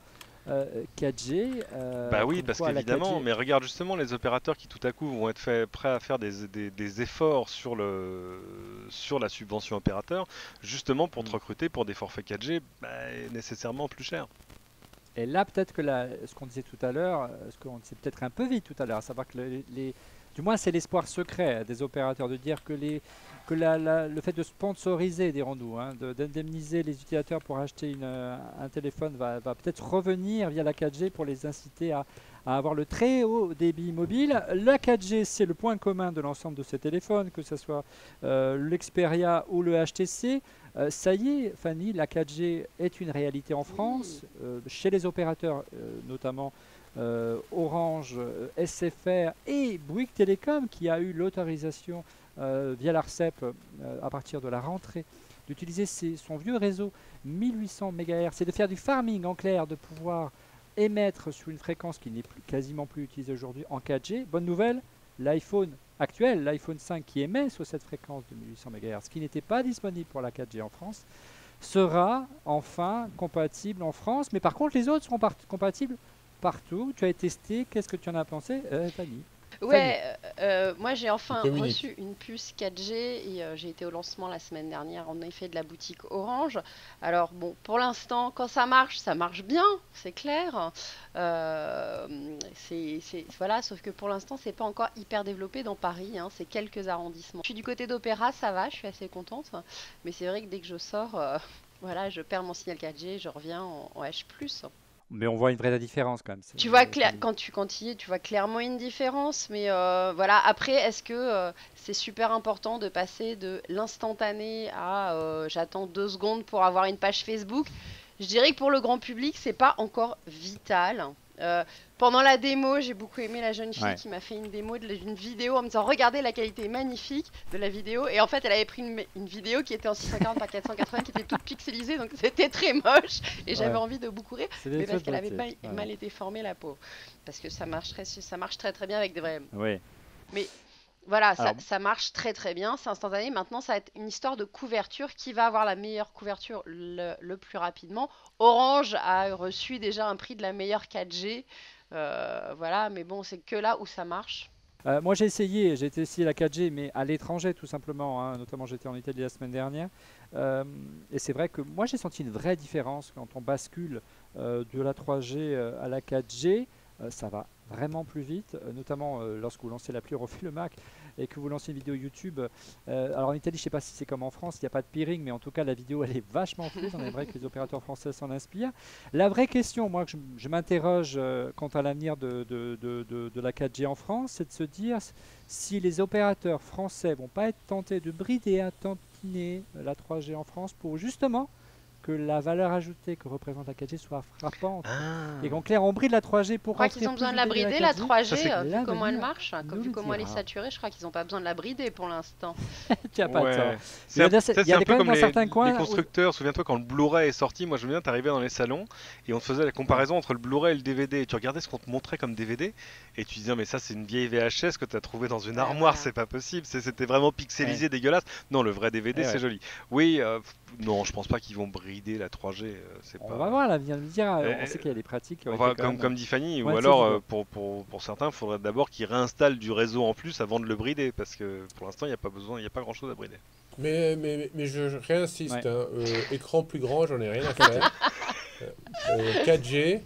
4G. Bah oui, parce qu'évidemment, mais regarde justement les opérateurs qui tout à coup vont être prêts à faire des efforts sur la subvention opérateur, justement pour te recruter pour des forfaits 4G nécessairement plus chers. Et là, peut-être que ce qu'on disait tout à l'heure, ce qu'on disait peut-être un peu vite tout à l'heure, à savoir que du moins c'est l'espoir secret des opérateurs de dire que le fait de sponsoriser, dirons-nous, d'indemniser les utilisateurs pour acheter un téléphone va peut-être revenir via la 4G pour les inciter à avoir le très haut débit mobile. La 4G, c'est le point commun de l'ensemble de ces téléphones, que ce soit l'Xperia ou le HTC. Ça y est, Fanny, la 4G est une réalité en France, chez les opérateurs, notamment Orange, SFR et Bouygues Télécom, qui a eu l'autorisation via l'ARCEP à partir de la rentrée d'utiliser son vieux réseau 1800 MHz et de faire du farming en clair, de pouvoir émettre sur une fréquence qui n'est quasiment plus utilisée aujourd'hui en 4G. Bonne nouvelle, l'iPhone actuel, l'iPhone 5 qui émet sur cette fréquence de 1800 MHz, qui n'était pas disponible pour la 4G en France, sera enfin compatible en France. Mais par contre, les autres seront compatibles partout. Tu as testé, qu'est-ce que tu en as pensé, Fanny? Ouais, moi j'ai enfin reçu une puce 4G et j'ai été au lancement la semaine dernière en effet de la boutique Orange. Alors bon, pour l'instant, quand ça marche bien, c'est clair. Voilà, sauf que pour l'instant, c'est pas encore hyper développé dans Paris, hein, c'est quelques arrondissements. Je suis du côté d'Opéra, ça va, je suis assez contente. Mais c'est vrai que dès que je sors, voilà, je perds mon signal 4G, je reviens en H+. Mais on voit une vraie différence quand même. Tu vois quand tu y es, tu vois clairement une différence. Mais voilà, après, est-ce que c'est super important de passer de l'instantané à j'attends 2 secondes pour avoir une page Facebook? Je dirais que pour le grand public, c'est pas encore vital. Pendant la démo, j'ai beaucoup aimé la jeune fille qui m'a fait une démo d'une vidéo en me disant regardez la qualité magnifique de la vidéo, et en fait elle avait pris une vidéo qui était en 640 par 480 qui était toute pixelisée, donc c'était très moche et j'avais envie de beaucoup rire, mais parce qu'elle avait mal été formée, la pauvre, parce que ça marche très très bien avec des vrais. Mais voilà, ça marche très très bien, c'est instantané. Maintenant, ça va être une histoire de couverture. Qui va avoir la meilleure couverture le plus rapidement? Orange a reçu déjà un prix de la meilleure 4G. Voilà, mais bon, c'est que là où ça marche. Moi, j'ai essayé la 4G, mais à l'étranger tout simplement. Hein. Notamment, j'étais en Italie la semaine dernière. Et c'est vrai que moi, j'ai senti une vraie différence quand on bascule de la 3G à la 4G. Ça va vraiment plus vite, notamment lorsque vous lancez l'appli Refait le Mac et que vous lancez une vidéo YouTube. Alors en Italie, je ne sais pas si c'est comme en France, il n'y a pas de peering, mais en tout cas la vidéo elle est vachement fluide. On aimerait que les opérateurs français s'en inspirent. La vraie question, moi, que je m'interroge quant à l'avenir de la 4G en France, c'est de se dire si les opérateurs français vont pas être tentés de brider à tantiner la 3G en France pour justement que la valeur ajoutée que représente la 4G soit frappante. Et qu'en clair, on bride la 3G pour... Je crois qu'ils ont besoin de la brider, la 3G, vu comment elle marche, vu comment elle est saturée, je crois qu'ils n'ont pas besoin de la brider pour l'instant. Tu n'as pas de temps. C'est un peu comme les constructeurs. Souviens-toi, quand le Blu-ray est sorti, moi je me souviens, t'arrivais dans les salons et on te faisait la comparaison entre le Blu-ray et le DVD. Et tu regardais ce qu'on te montrait comme DVD et tu disais, mais ça c'est une vieille VHS que tu as trouvé dans une armoire, c'est pas possible. C'était vraiment pixelisé, dégueulasse. Non, le vrai DVD, c'est joli. Oui, non, je pense pas qu'ils vont brider la 3G. On va voir, l'avenir nous dira. On sait qu'il y a des pratiques. Comme dit Fanny, ou alors pour certains, il faudrait d'abord qu'ils réinstallent du réseau en plus avant de le brider, parce que pour l'instant, il n'y a pas besoin, il n'y a pas grand chose à brider. Mais je réinsiste, écran plus grand, j'en ai rien à faire. 4G.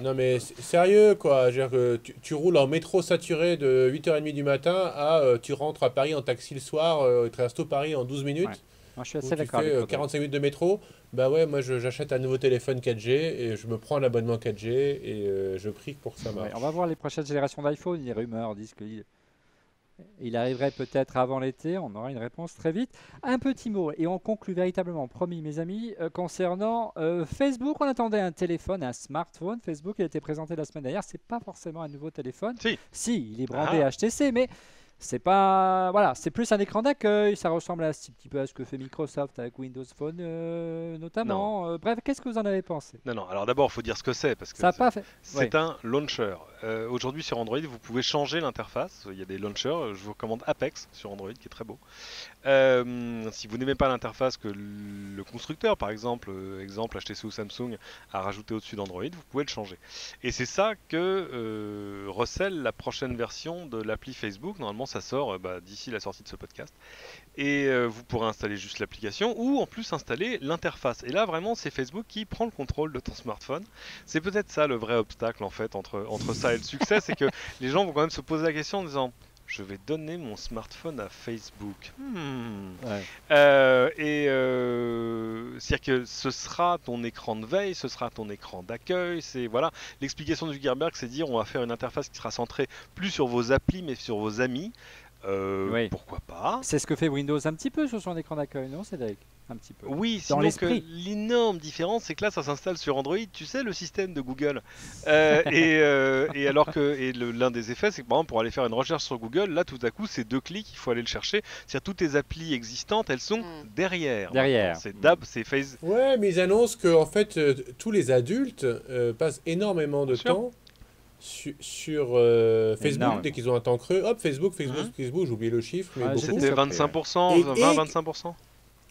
Non mais sérieux quoi, tu roules en métro saturé de 8h30 du matin à tu rentres à Paris en taxi le soir, tu restes au Paris en 12 minutes. Moi, je suis assez d'accord. Tu fais 45 minutes de métro. Bah ouais, moi j'achète un nouveau téléphone 4G et je me prends un abonnement 4G et je prie pour que ça marche. On va voir les prochaines générations d'iPhone. Les rumeurs disent qu'il arriverait peut-être avant l'été. On aura une réponse très vite. Un petit mot et on conclut véritablement, promis mes amis, concernant Facebook. On attendait un téléphone, un smartphone. Facebook, il a été présenté la semaine dernière. C'est pas forcément un nouveau téléphone. Si, il est brandé HTC, mais c'est pas, voilà, c'est plus un écran d'accueil. Ça ressemble un petit peu à ce que fait Microsoft avec Windows Phone notamment. Bref, qu'est-ce que vous en avez pensé? Non. Alors d'abord, il faut dire ce que c'est, parce que c'est un launcher. Aujourd'hui sur Android, vous pouvez changer l'interface. Il y a des launchers. Je vous recommande Apex sur Android, qui est très beau. Si vous n'aimez pas l'interface que le constructeur, par exemple HTC ou Samsung, a rajouté au-dessus d'Android, vous pouvez le changer. Et c'est ça que recèle la prochaine version de l'appli Facebook. Normalement, ça sort d'ici la sortie de ce podcast. Et vous pourrez installer juste l'application ou en plus installer l'interface. Et là, vraiment, c'est Facebook qui prend le contrôle de ton smartphone. C'est peut-être ça le vrai obstacle en fait entre ça et le succès, c'est que les gens vont quand même se poser la question en disant: je vais donner mon smartphone à Facebook. c'est-à-dire que ce sera ton écran de veille, ce sera ton écran d'accueil. C'est voilà, l'explication de Zuckerberg, c'est dire on va faire une interface qui sera centrée plus sur vos applis, mais sur vos amis. Oui. Pourquoi pas? C'est ce que fait Windows un petit peu sur son écran d'accueil, non, Cédric? Un petit peu. Oui, Dans sinon que l'esprit. l'énorme différence, c'est que là, ça s'installe sur Android, tu sais, le système de Google. Et alors que l'un des effets, c'est que par exemple, pour aller faire une recherche sur Google, là, tout à coup, c'est 2 clics, il faut aller le chercher. C'est-à-dire toutes tes applis existantes, elles sont derrière. Derrière. Maintenant. C'est Face. Ouais, mais ils annoncent que en fait, tous les adultes passent énormément de Bien sûr. temps sur Facebook Énormément. dès qu'ils ont un temps creux. Hop, Facebook, j'ai oublié le chiffre, mais Ouais, beaucoup. j'ai C'était ça, 25%, Et- 20-25%.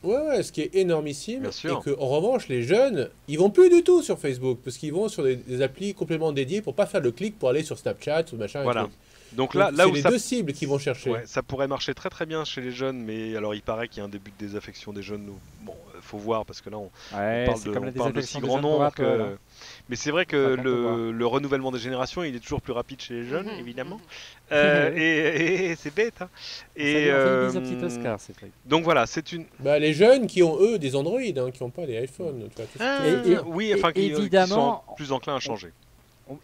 Ouais, ce qui est énormissime. Bien sûr. Et que en revanche, les jeunes, ils vont plus du tout sur Facebook parce qu'ils vont sur des applis complètement dédiées pour pas faire le clic pour aller sur Snapchat ou machin. et Voilà. trucs. Donc Donc, là c'est où les ça deux cibles qu'ils vont chercher. Ouais, ça pourrait marcher très très bien chez les jeunes, mais alors il paraît qu'il y a un début de désaffection des jeunes. Bon, faut voir parce que là on Ouais, parle c'est de, comme la on parle de désaffection si des grand jeunes pour nombre Apple, que. hein. Mais c'est vrai que Pas qu'on peut voir. le renouvellement des générations, il est toujours plus rapide chez les jeunes, Mhm, évidemment. Mhm. Et c'est bête. Hein. Et Salut, on fait une bise au petit Oscar, Cédric. donc voilà, c'est une. Bah, les jeunes qui ont eux des Android, hein, qui n'ont pas des iPhones. Tu vois, tout Ah, ce- Et- oui, enfin qui sont évidemment, plus enclins à changer.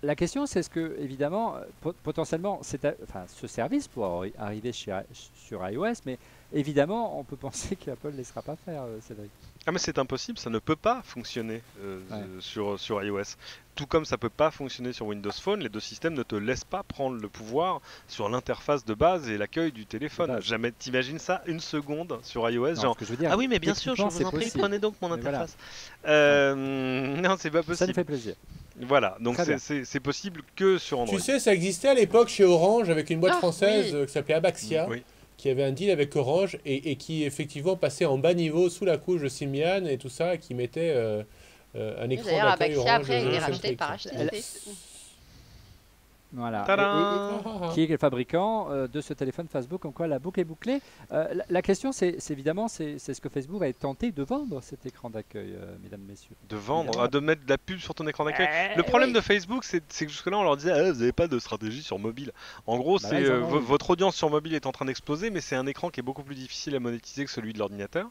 La question, c'est ce que, évidemment, potentiellement, ce service pourra arriver sur iOS, mais évidemment, on peut penser qu'Apple ne laissera pas faire, Cédric. Ah mais c'est impossible, ça ne peut pas fonctionner Ouais. sur iOS. Tout comme ça peut pas fonctionner sur Windows Phone, les deux systèmes ne te laissent pas prendre le pouvoir sur l'interface de base et l'accueil du téléphone. De base. Jamais t'imagines ça une seconde sur iOS, Non, genre ce que je veux dire, ah oui mais bien sûr, je techniquement, vous c'est en prie, possible. prenez donc mon Mais voilà. interface. Non, c'est pas Ça nous possible. fait plaisir. Voilà, donc Très bien. c'est possible que sur Android. Tu sais, ça existait à l'époque chez Orange avec une boîte Ah, française oui. qui s'appelait Abaxia, Oui. qui avait un deal avec Orange et qui effectivement passait en bas niveau sous la couche de Symbian et tout ça, et qui mettait un écran D'ailleurs, d'accueil Abaxia, Orange. après, il est Centric. racheté par Elle- HTC. Voilà. Tadam Qui est le fabricant de ce téléphone Facebook, comme quoi la boucle est bouclée. La question, c'est évidemment, c'est ce que Facebook va tenté de vendre, cet écran d'accueil, mesdames, messieurs. De vendre, Évidemment. de mettre de la pub sur ton écran d'accueil. Le problème oui. de Facebook, c'est que jusque-là, on leur disait ah, vous n'avez pas de stratégie sur mobile. En gros, Bah c'est là, ils en ont une. votre audience sur mobile est en train d'exploser, mais c'est un écran qui est beaucoup plus difficile à monétiser que celui de l'ordinateur.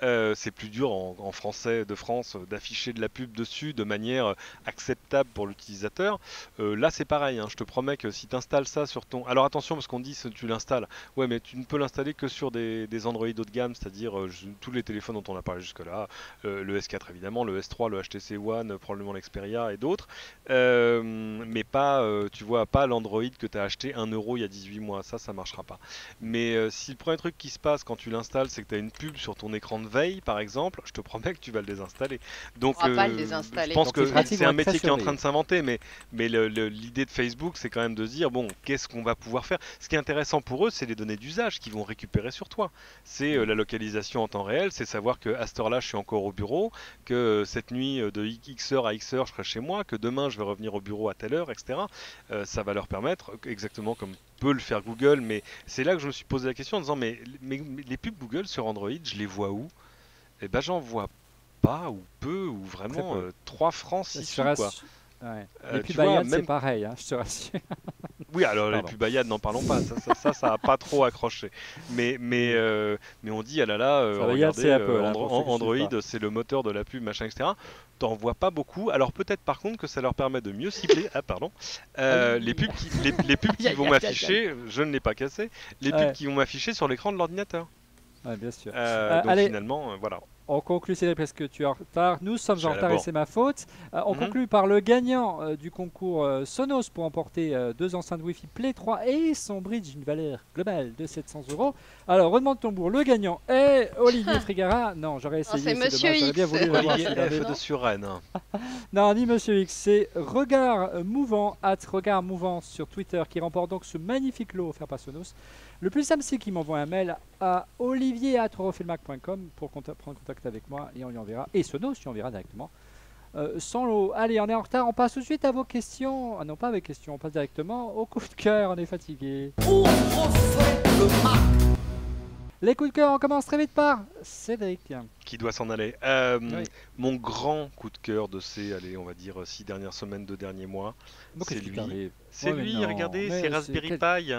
C'est plus dur en français de France d'afficher de la pub dessus de manière acceptable pour l'utilisateur. Là, c'est pareil. Hein, je te promets que si tu installes ça sur ton... Alors attention, parce qu'on dit que tu l'installes. Ouais, mais tu ne peux l'installer que sur des Android haut de gamme, c'est-à-dire tous les téléphones dont on a parlé jusque-là. Le S4 évidemment, le S3, le HTC One, probablement l'Xperia et d'autres. Mais pas, tu vois, pas l'Android que tu as acheté 1 euro il y a 18 mois. Ça marchera pas. Mais si le premier truc qui se passe quand tu l'installes, c'est que tu as une pub sur ton écran de veille, par exemple, je te promets que tu vas le désinstaller. Donc, On va pas le désinstaller. je pense Donc, que les pratiques c'est vont un être très métier qui est en train surveillées. de s'inventer, mais l'idée de Facebook, c'est quand même de se dire, bon, qu'est-ce qu'on va pouvoir faire? Ce qui est intéressant pour eux, c'est les données d'usage qu'ils vont récupérer sur toi. C'est la localisation en temps réel, c'est savoir que à cette heure-là, je suis encore au bureau, que cette nuit, de X heure à X heure, je serai chez moi, que demain, je vais revenir au bureau à telle heure, etc. Ça va leur permettre, exactement comme peut le faire Google, mais c'est là que je me suis posé la question en disant, mais les pubs Google sur Android, je les vois où? Eh ben, j'en vois pas, ou peu, ou vraiment Très peu. 3 francs, Je 6 te sous, quoi. rassure. Ouais. Euh, Les tu pubs vois, Bayad, c'est même- pareil, hein, je te rassure. Oui, alors les Pardon. pubs Bayad, n'en parlons pas, ça a pas trop accroché. Mais on dit, ah là là, Ça, Bayad, regardez, c'est Apple, hein, pour ceux qui suivent Android, pas. c'est le moteur de la pub, machin, etc. T'en vois pas beaucoup. Alors peut-être par contre que ça leur permet de mieux cibler, ah pardon, les pubs les pubs qui Aïe, vont aïe, aïe, m'afficher, je ne l'ai pas cassé, les Ouais. pubs qui vont m'afficher sur l'écran de l'ordinateur. Ouais, bien sûr. Donc allez. finalement, voilà. On conclut, Cédric, parce que tu es en retard. Nous sommes Je suis en à la retard et bourre. c'est ma faute. On Mhm. conclut par le gagnant du concours Sonos pour emporter 2 enceintes Wi-Fi Play 3 et son bridge, une valeur globale de 700 €. Alors, redemande tambour. Le gagnant est Olivier Frigara. Non, j'aurais essayé. c'est Monsieur dommage, j'aurais bien X. voulu l'avoir, Olivier celui-là, F mais- de Suresnes. Non, ni Monsieur X, c'est Regard Mouvant, @Regard Mouvant sur Twitter, qui remporte donc ce magnifique lot offert par Sonos. Le plus simple, c'est qu'il m'envoie un mail à olivier@eurofilmac.com pour prendre contact avec moi et on lui enverra. Et Sonos, tu enverras directement. Sans lot. Allez, on est en retard, on passe tout de suite à vos questions. Ah non, pas à vos questions, on passe directement au coup de cœur, on est fatigué. Les coups de cœur, on commence très vite par Cédric. Qui doit s'en aller. Oui. Mon grand coup de cœur de ces, allez, on va dire 6 dernières semaines, 2 derniers mois, Bon, c'est qu'est-ce qui lui. t'arrive C'est Ouais, mais lui, non, regardez, mais c'est Raspberry Pi.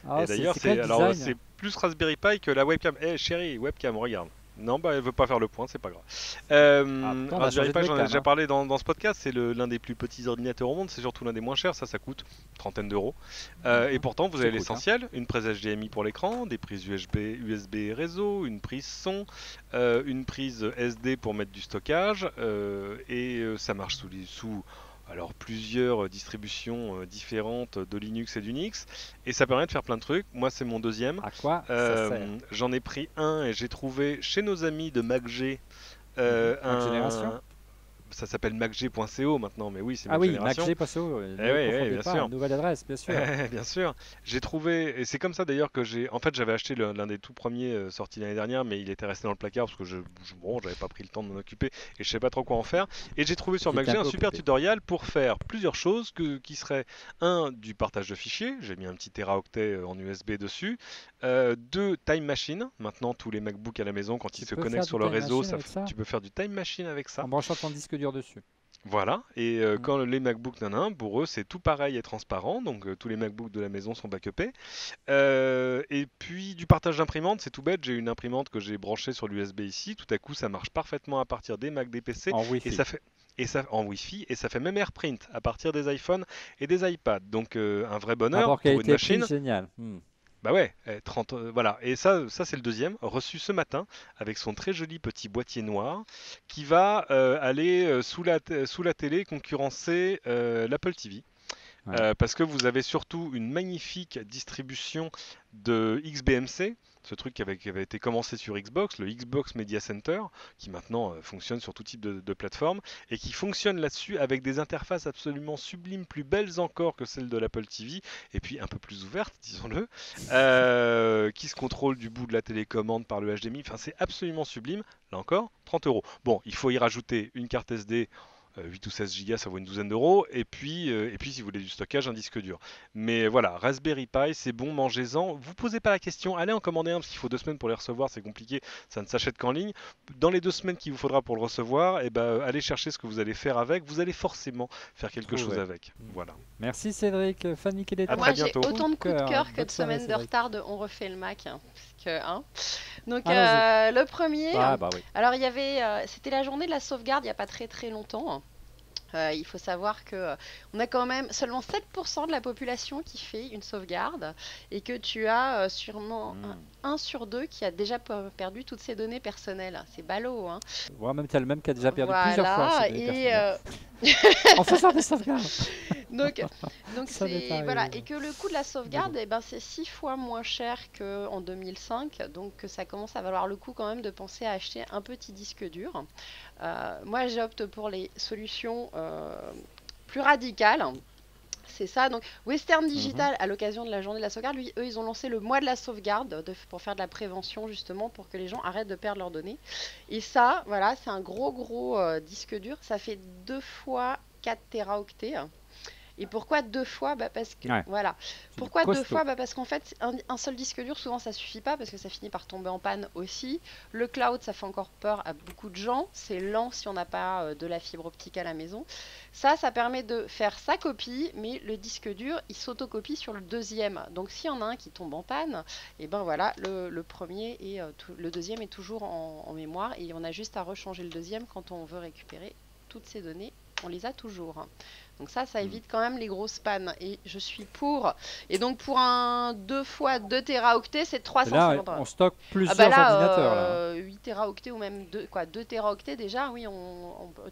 Ah, Et d'ailleurs, quel c'est design plus Raspberry Pi que la webcam. Eh chérie, webcam, regarde. Non, bah elle veut pas faire le point, c'est pas grave. pourtant, on a changé Raspberry de Pi, j'en ai webcam, déjà hein. parlé dans ce podcast, c'est l'un des plus petits ordinateurs au monde, c'est surtout l'un des moins chers, ça coûte une trentaine d'euros. Et pourtant, vous C'est avez cool, hein. l'essentiel, une prise HDMI pour l'écran, des prises USB et réseau, une prise son, une prise SD pour mettre du stockage, ça marche sous alors plusieurs distributions différentes de Linux et d'Unix, et ça permet de faire plein de trucs. Moi, c'est mon deuxième. À quoi ça sert? J'en ai pris un et j'ai trouvé chez nos amis de MacG Mac Génération? ça s'appelle macg.co maintenant, mais oui, c'est Ah Mac oui, Génération. MacG.so, Eh ne oui, confondez bien pas, sûr. nouvelle adresse, bien sûr. Bien sûr, j'ai trouvé, et c'est comme ça d'ailleurs que en fait, j'avais acheté l'un des tout premiers sortis l'année dernière, mais il était resté dans le placard parce que bon, j'avais pas pris le temps de m'en occuper et je savais pas trop quoi en faire. Et j'ai trouvé sur J'étais MacG un un peu super occupé. tutoriel pour faire plusieurs choses qui seraient du partage de fichiers, j'ai mis un petit téraoctet en USB dessus, deux, Time Machine. Maintenant, tous les MacBooks à la maison, quand ils Tu se peux connectent faire sur du le Time réseau, Machine avec ça? tu peux faire du Time Machine avec ça. En branchant ton disque dur dessus. Voilà, et quand les MacBooks pour eux c'est tout pareil et transparent, donc tous les MacBooks de la maison sont backupés. Et puis du partage d'imprimante, c'est tout bête, j'ai une imprimante que j'ai branchée sur l'USB ici, tout à coup ça marche parfaitement à partir des Mac, des PC, En et Wi-Fi. ça fait en Wi-Fi, et ça fait même AirPrint à partir des iPhones et des iPads, donc un vrai bonheur Rapport pour une qualité-prix, machine. génial. Bah ouais, 30, voilà. Et ça c'est le deuxième, reçu ce matin, avec son très joli petit boîtier noir, qui va aller sous la télé concurrencer l'Apple TV. Ouais. Parce que vous avez surtout une magnifique distribution de XBMC, ce truc qui avait été commencé sur Xbox, le Xbox Media Center, qui maintenant fonctionne sur tout type de plateforme, et qui fonctionne là-dessus avec des interfaces absolument sublimes, plus belles encore que celles de l'Apple TV, et puis un peu plus ouvertes, disons-le, qui se contrôle du bout de la télécommande par le HDMI, enfin c'est absolument sublime, là encore, 30 euros. Bon, il faut y rajouter une carte SD, 8 ou 16 Go, ça vaut une douzaine d'euros. Et puis si vous voulez du stockage, un disque dur. Mais voilà, Raspberry Pi, c'est bon, mangez-en. Vous posez pas la question, allez en commander un parce qu'il faut 2 semaines pour les recevoir, c'est compliqué, ça ne s'achète qu'en ligne. Dans les 2 semaines qu'il vous faudra pour le recevoir, allez chercher ce que vous allez faire avec. Vous allez forcément faire quelque chose Trouver. avec. Voilà. Merci Cédric. Fanny, quel est À ton très Moi, j'ai bientôt. autant de coups de cœur que Bonne de soirée, semaines de Cédric. retard de On refait le Mac. Parce que, hein. Donc, Allons-y. le premier, Ah bah oui. alors il y avait, c'était la journée de la sauvegarde il n'y a pas très très longtemps. Il faut savoir que on a quand même seulement 7% de la population qui fait une sauvegarde et que tu as sûrement un sur deux qui a déjà perdu toutes ses données personnelles. C'est ballot, hein. Voire même, tu as le même qui a déjà perdu plusieurs fois. Voilà, ses données et personnelles. En faisant des sauvegardes. donc Ça m'est c'est arrivé, voilà, oui. et que le coût de la sauvegarde, eh ben, c'est 6 fois moins cher qu'en 2005, donc ça commence à valoir le coup quand même de penser à acheter un petit disque dur. Moi, j'opte pour les solutions plus radicales. C'est ça, donc Western Digital, à l'occasion de la journée de la sauvegarde, eux, ils ont lancé le mois de la sauvegarde pour faire de la prévention, justement, pour que les gens arrêtent de perdre leurs données. Et ça, voilà, c'est un gros disque dur. Ça fait 2 fois 4 téraoctets. Et pourquoi 2 fois? Parce que, voilà. Pourquoi 2 fois? Parce qu'en fait, un seul disque dur, souvent, ça suffit pas, parce que ça finit par tomber en panne aussi. Le cloud, ça fait encore peur à beaucoup de gens. C'est lent si on n'a pas de la fibre optique à la maison. Ça permet de faire sa copie, mais le disque dur, il s'autocopie sur le deuxième. Donc, s'il y en a un qui tombe en panne, et ben voilà, le premier et le deuxième est toujours en mémoire, et on a juste à rechanger le deuxième quand on veut récupérer toutes ces données. On les a toujours. Donc ça évite quand même les grosses pannes. Et je suis pour. Et donc pour un 2 fois 2 téraoctets, c'est 350 Là, on stocke plusieurs là, ordinateurs. Là. 8 téraoctets ou même 2 téraoctets déjà, oui,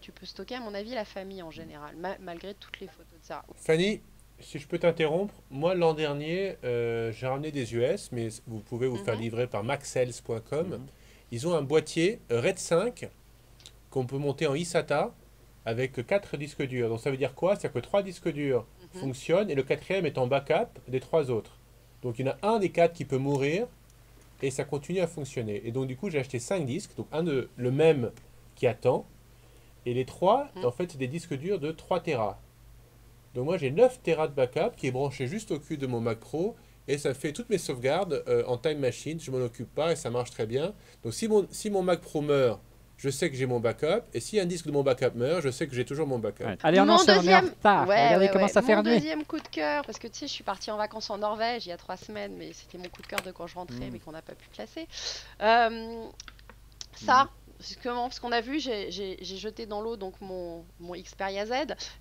tu peux stocker à mon avis la famille en général, malgré toutes les photos de ça. Fanny, si je peux t'interrompre, moi l'an dernier, j'ai ramené des US, mais vous pouvez vous faire livrer par maxels.com. Ils ont un boîtier RAID 5 qu'on peut monter en eSATA avec 4 disques durs. Donc ça veut dire quoi? C'est-à-dire que 3 disques durs fonctionnent et le 4e est en backup des 3 autres. Donc il y en a un des 4 qui peut mourir et ça continue à fonctionner. Et donc du coup j'ai acheté 5 disques, donc le même qui attend. Et les 3, en fait, c'est des disques durs de 3 Tera. Donc moi j'ai 9 Tera de backup qui est branché juste au cul de mon Mac Pro et ça fait toutes mes sauvegardes en Time Machine. Je m'en occupe pas et ça marche très bien. Donc si mon Mac Pro meurt, je sais que j'ai mon backup, et si un disque de mon backup meurt, je sais que j'ai toujours mon backup. Ouais. Allez, on enchaîne, on est en retard. Regardez comment ça fait Mon nuit. deuxième coup de cœur, parce que tu sais, je suis partie en vacances en Norvège il y a 3 semaines, mais c'était mon coup de cœur de quand je rentrais, mais qu'on n'a pas pu classer. Ça, justement, parce qu'on a vu, j'ai jeté dans l'eau donc mon Xperia Z,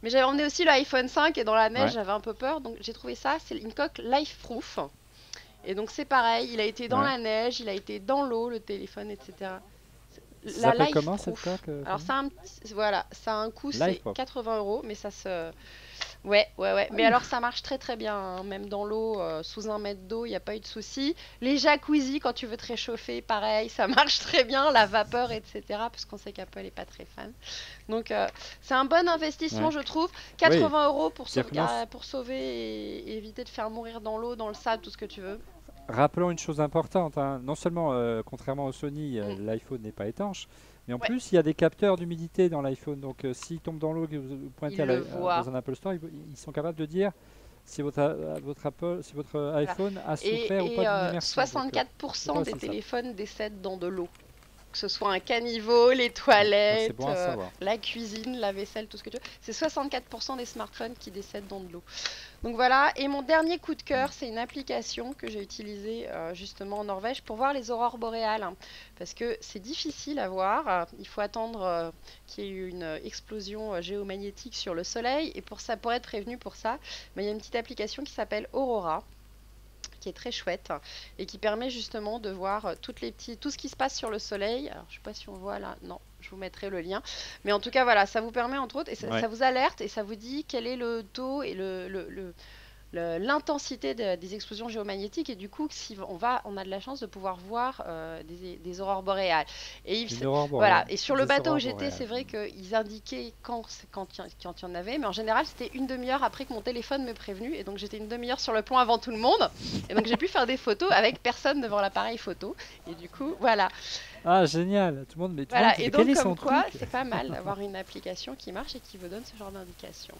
mais j'avais emmené aussi le iPhone 5 et dans la neige Ouais. j'avais un peu peur, donc j'ai trouvé ça, c'est une coque life-proof. Et donc c'est pareil, il a été dans Ouais. la neige, il a été dans l'eau, le téléphone, etc. Ça La s'appelle comment cette life-proof. coque Alors ça a voilà, ça a un coût, c'est Life Pop. 80 euros, mais ça se... Ouais. Mais alors ça marche très très bien, hein. Même dans l'eau, sous 1 mètre d'eau, il n'y a pas eu de souci. Les jacuzzi, quand tu veux te réchauffer, pareil, ça marche très bien. La vapeur, etc. Parce qu'on sait qu'Apple n'est pas très fan. Donc c'est un bon investissement, Ouais. je trouve. 80 euros C'est-à-dire que non, pour sauver et éviter de faire mourir dans l'eau, dans le sable, tout ce que tu veux. rappelons une chose importante, hein. Non seulement, contrairement au Sony, Mm. l'iPhone n'est pas étanche, mais en Ouais, plus il y a des capteurs d'humidité dans l'iPhone. Donc s'il tombe dans l'eau, que vous pointez il le voit. dans un Apple Store, ils sont capables de dire si votre iPhone a souffert ou Et pas d'une immersion. Donc, 64% ouais, des c'est ça. téléphones décèdent dans de l'eau. Que ce soit un caniveau, les Donc, c'est toilettes, bon à savoir. la cuisine, la vaisselle, tout ce que tu veux. C'est 64% des smartphones qui décèdent dans de l'eau. Donc voilà, et mon dernier coup de cœur, c'est une application que j'ai utilisée justement en Norvège pour voir les aurores boréales. Parce que c'est difficile à voir, il faut attendre qu'il y ait eu une explosion géomagnétique sur le Soleil. Et pour être prévenu pour ça, il y a une petite application qui s'appelle Aurora, qui est très chouette et qui permet justement de voir tout ce qui se passe sur le soleil. Alors, je sais pas si on voit là, non, je vous mettrai le lien. Mais en tout cas, voilà, ça vous permet entre autres, et Ouais. ça vous alerte et ça vous dit quel est le taux et l'intensité des explosions géomagnétiques. Et du coup, si on a de la chance de pouvoir voir des aurores boréales. Et Une aurore voilà. boréale. Et sur le Des bateau où aurores j'étais, boréales. c'est vrai qu'ils indiquaient quand il y en avait, mais en général, c'était une demi-heure après que mon téléphone me prévenu. Et donc, j'étais une demi-heure sur le pont avant tout le monde. Et donc, j'ai pu faire des photos avec personne devant l'appareil photo. Et du coup, voilà. Ah, génial. Tout le monde, mais tout le Voilà. monde, Et quel est donc, son comme quoi, truc? c'est pas mal d'avoir une application qui marche et qui vous donne ce genre d'indication.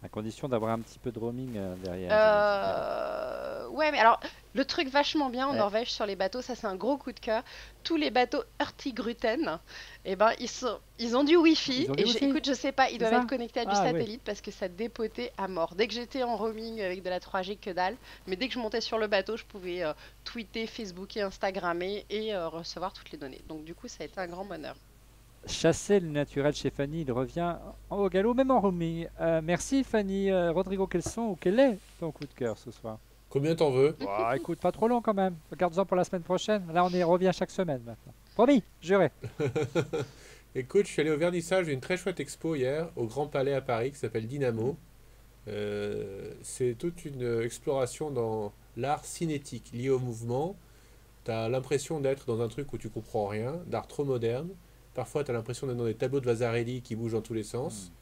À condition d'avoir un petit peu de roaming derrière. j'imagine. Ouais, mais alors, le truc vachement bien en Ouais. Norvège sur les bateaux, ça c'est un gros coup de cœur. Tous les bateaux Hurtigruten, eh ben, ils ont du Wi-Fi. Ils ont du Et Wi-Fi. écoute, je sais pas, ils C'est doivent ça être connectés à du Ah, ouais. satellite parce que ça dépotait à mort. Dès que j'étais en roaming avec de la 3G, que dalle. Mais dès que je montais sur le bateau, je pouvais tweeter, Facebooker, Instagrammer et recevoir toutes les données. Donc, du coup, ça a été un grand bonheur. Chasser le naturel chez Fanny, il revient au galop, même en roaming. Merci Fanny. Rodrigo, quel est ton coup de cœur ce soir? Combien t'en veux? Bah, écoute, pas trop long quand même. Regarde-en pour la semaine prochaine. Là, revient chaque semaine maintenant. Promis, juré. Écoute, je suis allé au vernissage d'une très chouette expo hier au Grand Palais à Paris qui s'appelle Dynamo. C'est toute une exploration dans l'art cinétique lié au mouvement. Tu as l'impression d'être dans un truc où tu comprends rien, d'art trop moderne. Parfois, tu as l'impression d'être dans des tableaux de Vasarely qui bougent dans tous les sens.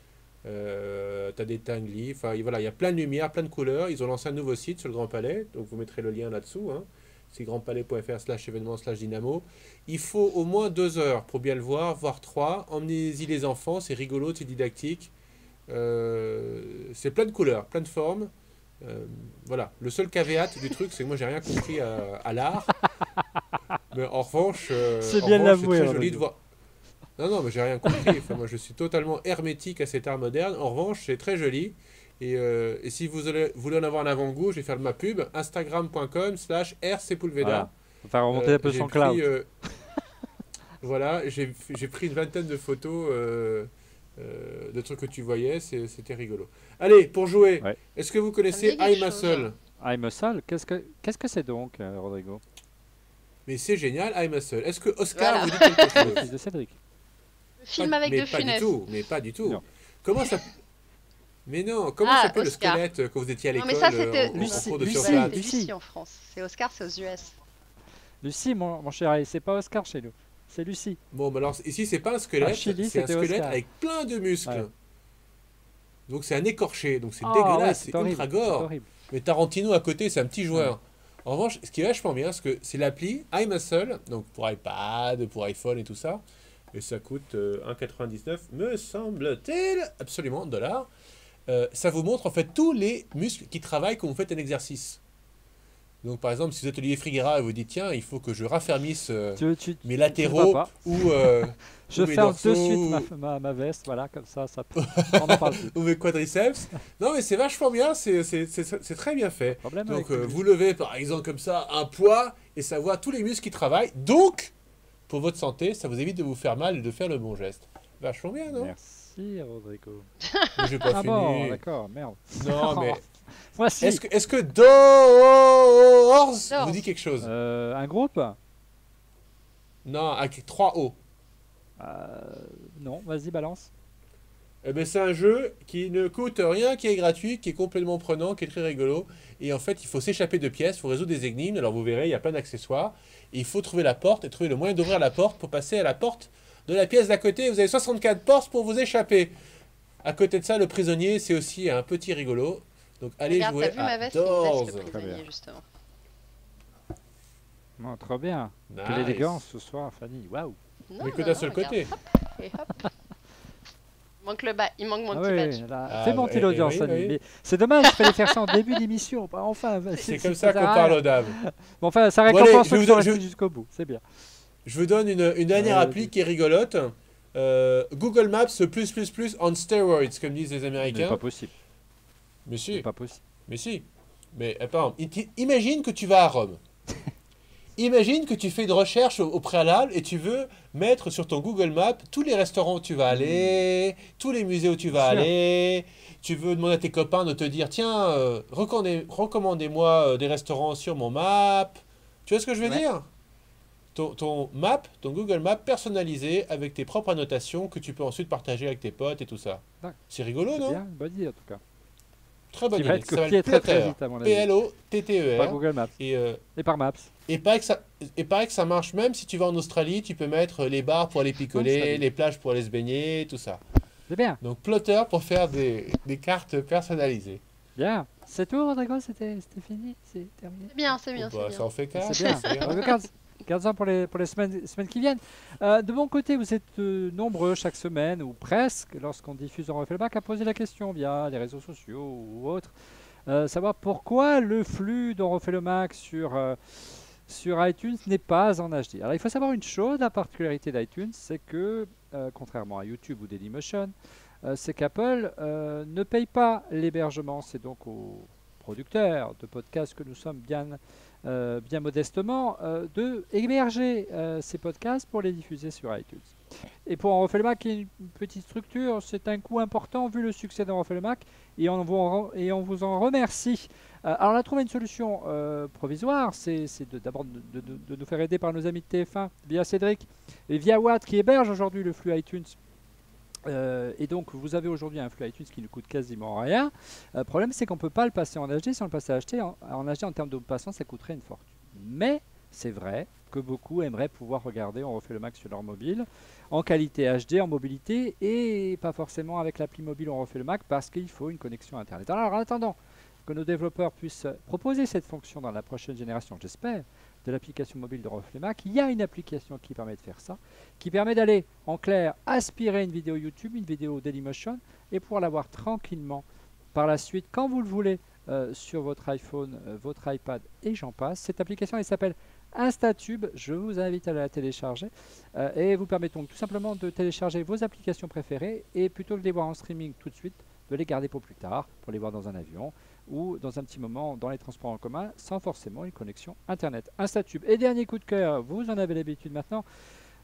Tu as des Tinguely. Enfin, voilà, il y a plein de lumière, plein de couleurs. Ils ont lancé un nouveau site sur le Grand Palais. Donc, vous mettrez le lien là-dessous. Hein. C'est grandpalais.fr/événement/dynamo. Il faut au moins 2 heures pour bien le voir, voire 3. Emmenez-y les enfants, c'est rigolo, c'est didactique. C'est plein de couleurs, plein de formes. Voilà. Le seul caveat du truc, c'est que moi, j'ai rien compris à l'art. Mais en revanche, C'est en bien de revanche, c'est l'avouer, très joli Rodrigo. de voir. Non, mais j'ai rien compris. Enfin, moi, je suis totalement hermétique à cet art moderne. En revanche, c'est très joli. Et si vous voulez en avoir un avant-goût, je vais faire de ma pub. Instagram.com/rcpoulveda. Voilà. Faut faire remonter un peu J'ai son pris, cloud. voilà, j'ai pris une vingtaine de photos de trucs que tu voyais. C'était rigolo. Allez, pour jouer, Ouais. est-ce que vous Ça me connaissez dit quelque iMuscle? chose. I'm a Soul, qu'est-ce que c'est donc, Rodrigo? Mais c'est génial, iMuscle. Est-ce que Oscar Voilà. vous dit quelque Le chose? fils de Cédric. Film Pas- avec mais De pas du Funès. tout, mais pas du tout. Non. Comment ça... Mais non, comment Ah, s'appelle le Oscar. squelette quand vous étiez à Non, l'école mais ça, c'était en Lucie, cours de Lucie. surplace? c'est Lucie. Lucie en France. C'est Oscar, c'est aux US. Lucie, mon cher, c'est pas Oscar chez nous. C'est Lucie. Bon, bah alors ici, c'est pas un squelette, Ah, Chili, c'est un c'était squelette Oscar. avec plein de muscles. Ouais. Donc c'est un écorché, donc c'est Ah, ouais, dégueulasse, c'est c'est horrible. ultra C'est gore. horrible. Mais Tarantino à côté, c'est un petit joueur. En revanche, ce qui est vachement bien, c'est l'appli iMuscle, donc pour iPad, pour iPhone et tout ça. Et ça coûte 1,99, me semble-t-il, absolument, dollars. Ça vous montre en fait tous les muscles qui travaillent quand vous faites un exercice. Donc par exemple, si vous êtes Olivier Friguera et vous dites tiens, il faut que je raffermisse Tu mes tu latéraux vas pas. ou, Je ou mes ferme de dorsaux, suite ma veste, voilà, comme ça on en parle plus. ou mes quadriceps. Non mais c'est vachement bien, c'est très bien fait. Problème Donc avec le vous levez par exemple comme ça un poids et ça voit tous les muscles qui travaillent. Donc pour votre santé, ça vous évite de vous faire mal et de faire le bon geste. Vachement bien, non? Merci, Rodrigo. Mais j'ai pas Ah fini. bon, d'accord, merde. Non, mais Voici. est-ce que Doors Doors. vous dit quelque chose? Un groupe Non, avec 3 O. Non, vas-y, balance. Eh ben, c'est un jeu qui ne coûte rien, qui est gratuit, qui est complètement prenant, qui est très rigolo. Et en fait, il faut s'échapper de pièces, il faut résoudre des énigmes. Alors vous verrez, il y a plein d'accessoires. Et il faut trouver la porte et trouver le moyen d'ouvrir la porte pour passer à la porte de la pièce d'à côté. Vous avez 64 portes pour vous échapper. À côté de ça, le prisonnier, c'est aussi un petit rigolo. Donc allez Regarde, jouer t'as vu ma à veste, c'est une Doors. veste de Très prisonnier, bien. justement. Non, trop bien. Quelle Nice. élégance ce soir, Fanny. Waouh. Mais que d'un seul regarde, côté. hop, et hop. Il manque mon Ah petit oui, badge. là, Ah, fais monter oui, l'audience, oui, Fanny. oui. Mais c'est dommage, il fallait faire ça en début d'émission. Enfin, C'est comme ça qu'on parle aux dames. Bon, enfin, ça Bon, récompense allez, ceux je qui vous- sont restés je- jusqu'au bout. C'est bien. Je vous donne une dernière Ouais, appli vas-y. qui est rigolote. Google Maps +++ on steroids, comme disent les C'est Américains. pas possible. Mais C'est si, pas possible. mais si. Mais par exemple, imagine que tu vas à Rome. Imagine que tu fais une recherche au préalable et tu veux mettre sur ton Google Maps tous les restaurants où tu vas aller, tous les musées où tu vas Bien sûr. aller. Tu veux demander à tes copains de te dire, tiens, recommandez-moi des restaurants sur mon map. Tu vois ce que je veux Ouais. dire? Ton Google Maps personnalisé avec tes propres annotations que tu peux ensuite partager avec tes potes et tout ça. D'accord. C'est rigolo, C'est non? bien, une bonne idée en tout cas. Très bonne Qui va idée. être Ça copié s'appelle très très Plotter. vite à mon avis. Par P-L-O-T-T-E-R. Google Maps. Et Et par Maps. paraît que ça marche même si tu vas en Australie, tu peux mettre les bars pour aller picoler, Australie. les plages pour aller se baigner, tout ça. C'est bien. Donc Plotter pour faire des cartes personnalisées. Bien. C'est tout, Rodrigo? C'était fini? C'est terminé? C'est bien, c'est bien, Oh, bah, c'est ça bien. en fait 4. C'est bien. Garde-en pour les semaines qui viennent. De mon côté, vous êtes nombreux chaque semaine, ou presque, lorsqu'on diffuse On refait le bac, à poser la question via les réseaux sociaux ou autres. Savoir pourquoi le flux d'On refait le Mac sur iTunes n'est pas en HD. Alors il faut savoir une chose, la particularité d'iTunes, c'est que, contrairement à YouTube ou Dailymotion, c'est qu'Apple ne paye pas l'hébergement. C'est donc aux producteurs de podcasts que nous sommes bien modestement, de héberger ces podcasts pour les diffuser sur iTunes. Et pour On refait le Mac, qui est une petite structure, c'est un coût important vu le succès d'On refait le Mac, et on vous en remercie. Alors on a trouvé une solution provisoire, c'est d'abord de nous faire aider par nos amis de TF1 via Cédric et via Watt qui héberge aujourd'hui le flux iTunes. Et donc vous avez aujourd'hui un flux iTunes qui ne coûte quasiment rien. Le problème c'est qu'on ne peut pas le passer en HD. Si on le passait en HD en termes de passant, ça coûterait une fortune. Mais c'est vrai que beaucoup aimeraient pouvoir regarder On refait le Mac sur leur mobile en qualité HD, en mobilité, et pas forcément avec l'appli mobile On refait le Mac parce qu'il faut une connexion Internet. Alors en attendant que nos développeurs puissent proposer cette fonction dans la prochaine génération, j'espère, de l'application mobile de On refait le Mac, il y a une application qui permet de faire ça, qui permet d'aller en clair aspirer une vidéo YouTube, une vidéo Dailymotion, et pouvoir la voir tranquillement par la suite quand vous le voulez sur votre iPhone, votre iPad et j'en passe. Cette application elle s'appelle Instatube, je vous invite à la télécharger et vous permet donc tout simplement de télécharger vos applications préférées et plutôt que de les voir en streaming tout de suite, de les garder pour plus tard, pour les voir dans un avion ou dans un petit moment dans les transports en commun sans forcément une connexion internet. Instatube. Et dernier coup de cœur, vous en avez l'habitude maintenant,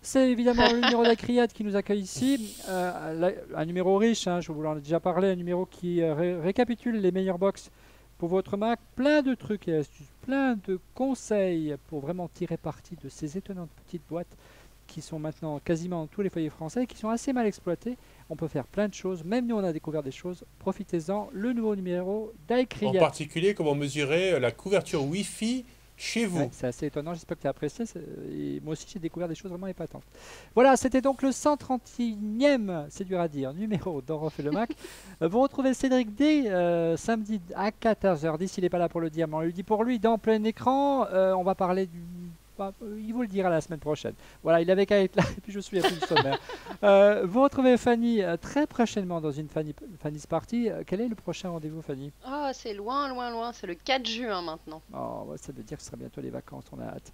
c'est évidemment le numéro d'Acriade qui nous accueille ici, un numéro riche, hein, je vous en ai déjà parlé, un numéro qui récapitule les meilleures box pour votre Mac, plein de trucs et astuces, plein de conseils pour vraiment tirer parti de ces étonnantes petites boîtes qui sont maintenant quasiment dans tous les foyers français et qui sont assez mal exploitées. On peut faire plein de choses, même nous on a découvert des choses, profitez-en, le nouveau numéro En d'Acriade. particulier, comment mesurer la couverture Wi-Fi chez vous. Ouais, c'est assez étonnant, j'espère que tu as apprécié. Et moi aussi, j'ai découvert des choses vraiment épatantes. Voilà, c'était donc le 131e, c'est dur à dire, numéro d'On refait le Mac. Vous retrouvez Cédric D samedi à 14h. D'ici, il n'est pas là pour le dire, mais on lui dit pour lui, dans plein écran, on va parler du. Il vous le dira la semaine prochaine. Voilà, il avait qu'à être là, et puis je suis à plus de sommaire. Vous retrouvez Fanny très prochainement dans une Fanny's Party. Quel est le prochain rendez-vous, Fanny? Ah, c'est loin, loin, loin. C'est le 4 juin maintenant. Oh, ouais, ça veut dire que ce sera bientôt les vacances, on a hâte.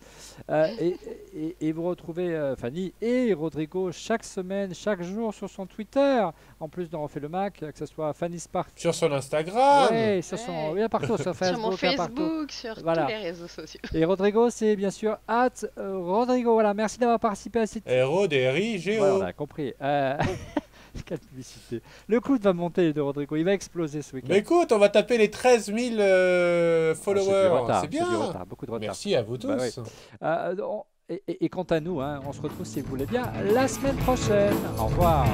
Et vous retrouvez Fanny et Rodrigo chaque semaine, chaque jour sur son Twitter, en plus d'On refait le Mac, que ce soit Fanny's Party. Sur son Instagram. Ouais, sur son, Ouais. oui, partout, sur Sur Facebook, mon partout. Facebook, sur Voilà. tous les réseaux sociaux. Et Rodrigo, c'est bien sûr Rodrigo. Voilà, merci d'avoir participé à cette. R-O-D-R-I-G-O. Voilà, on a compris. Quelle publicité. Le coude va monter de Rodrigo, il va exploser ce week-end. Mais écoute, on va taper les 13 000 Ah, followers. C'est du bien. retard, beaucoup de retard. Merci à vous tous. Bah oui. Et quant à nous, hein, on se retrouve si vous voulez bien la semaine prochaine. Au revoir.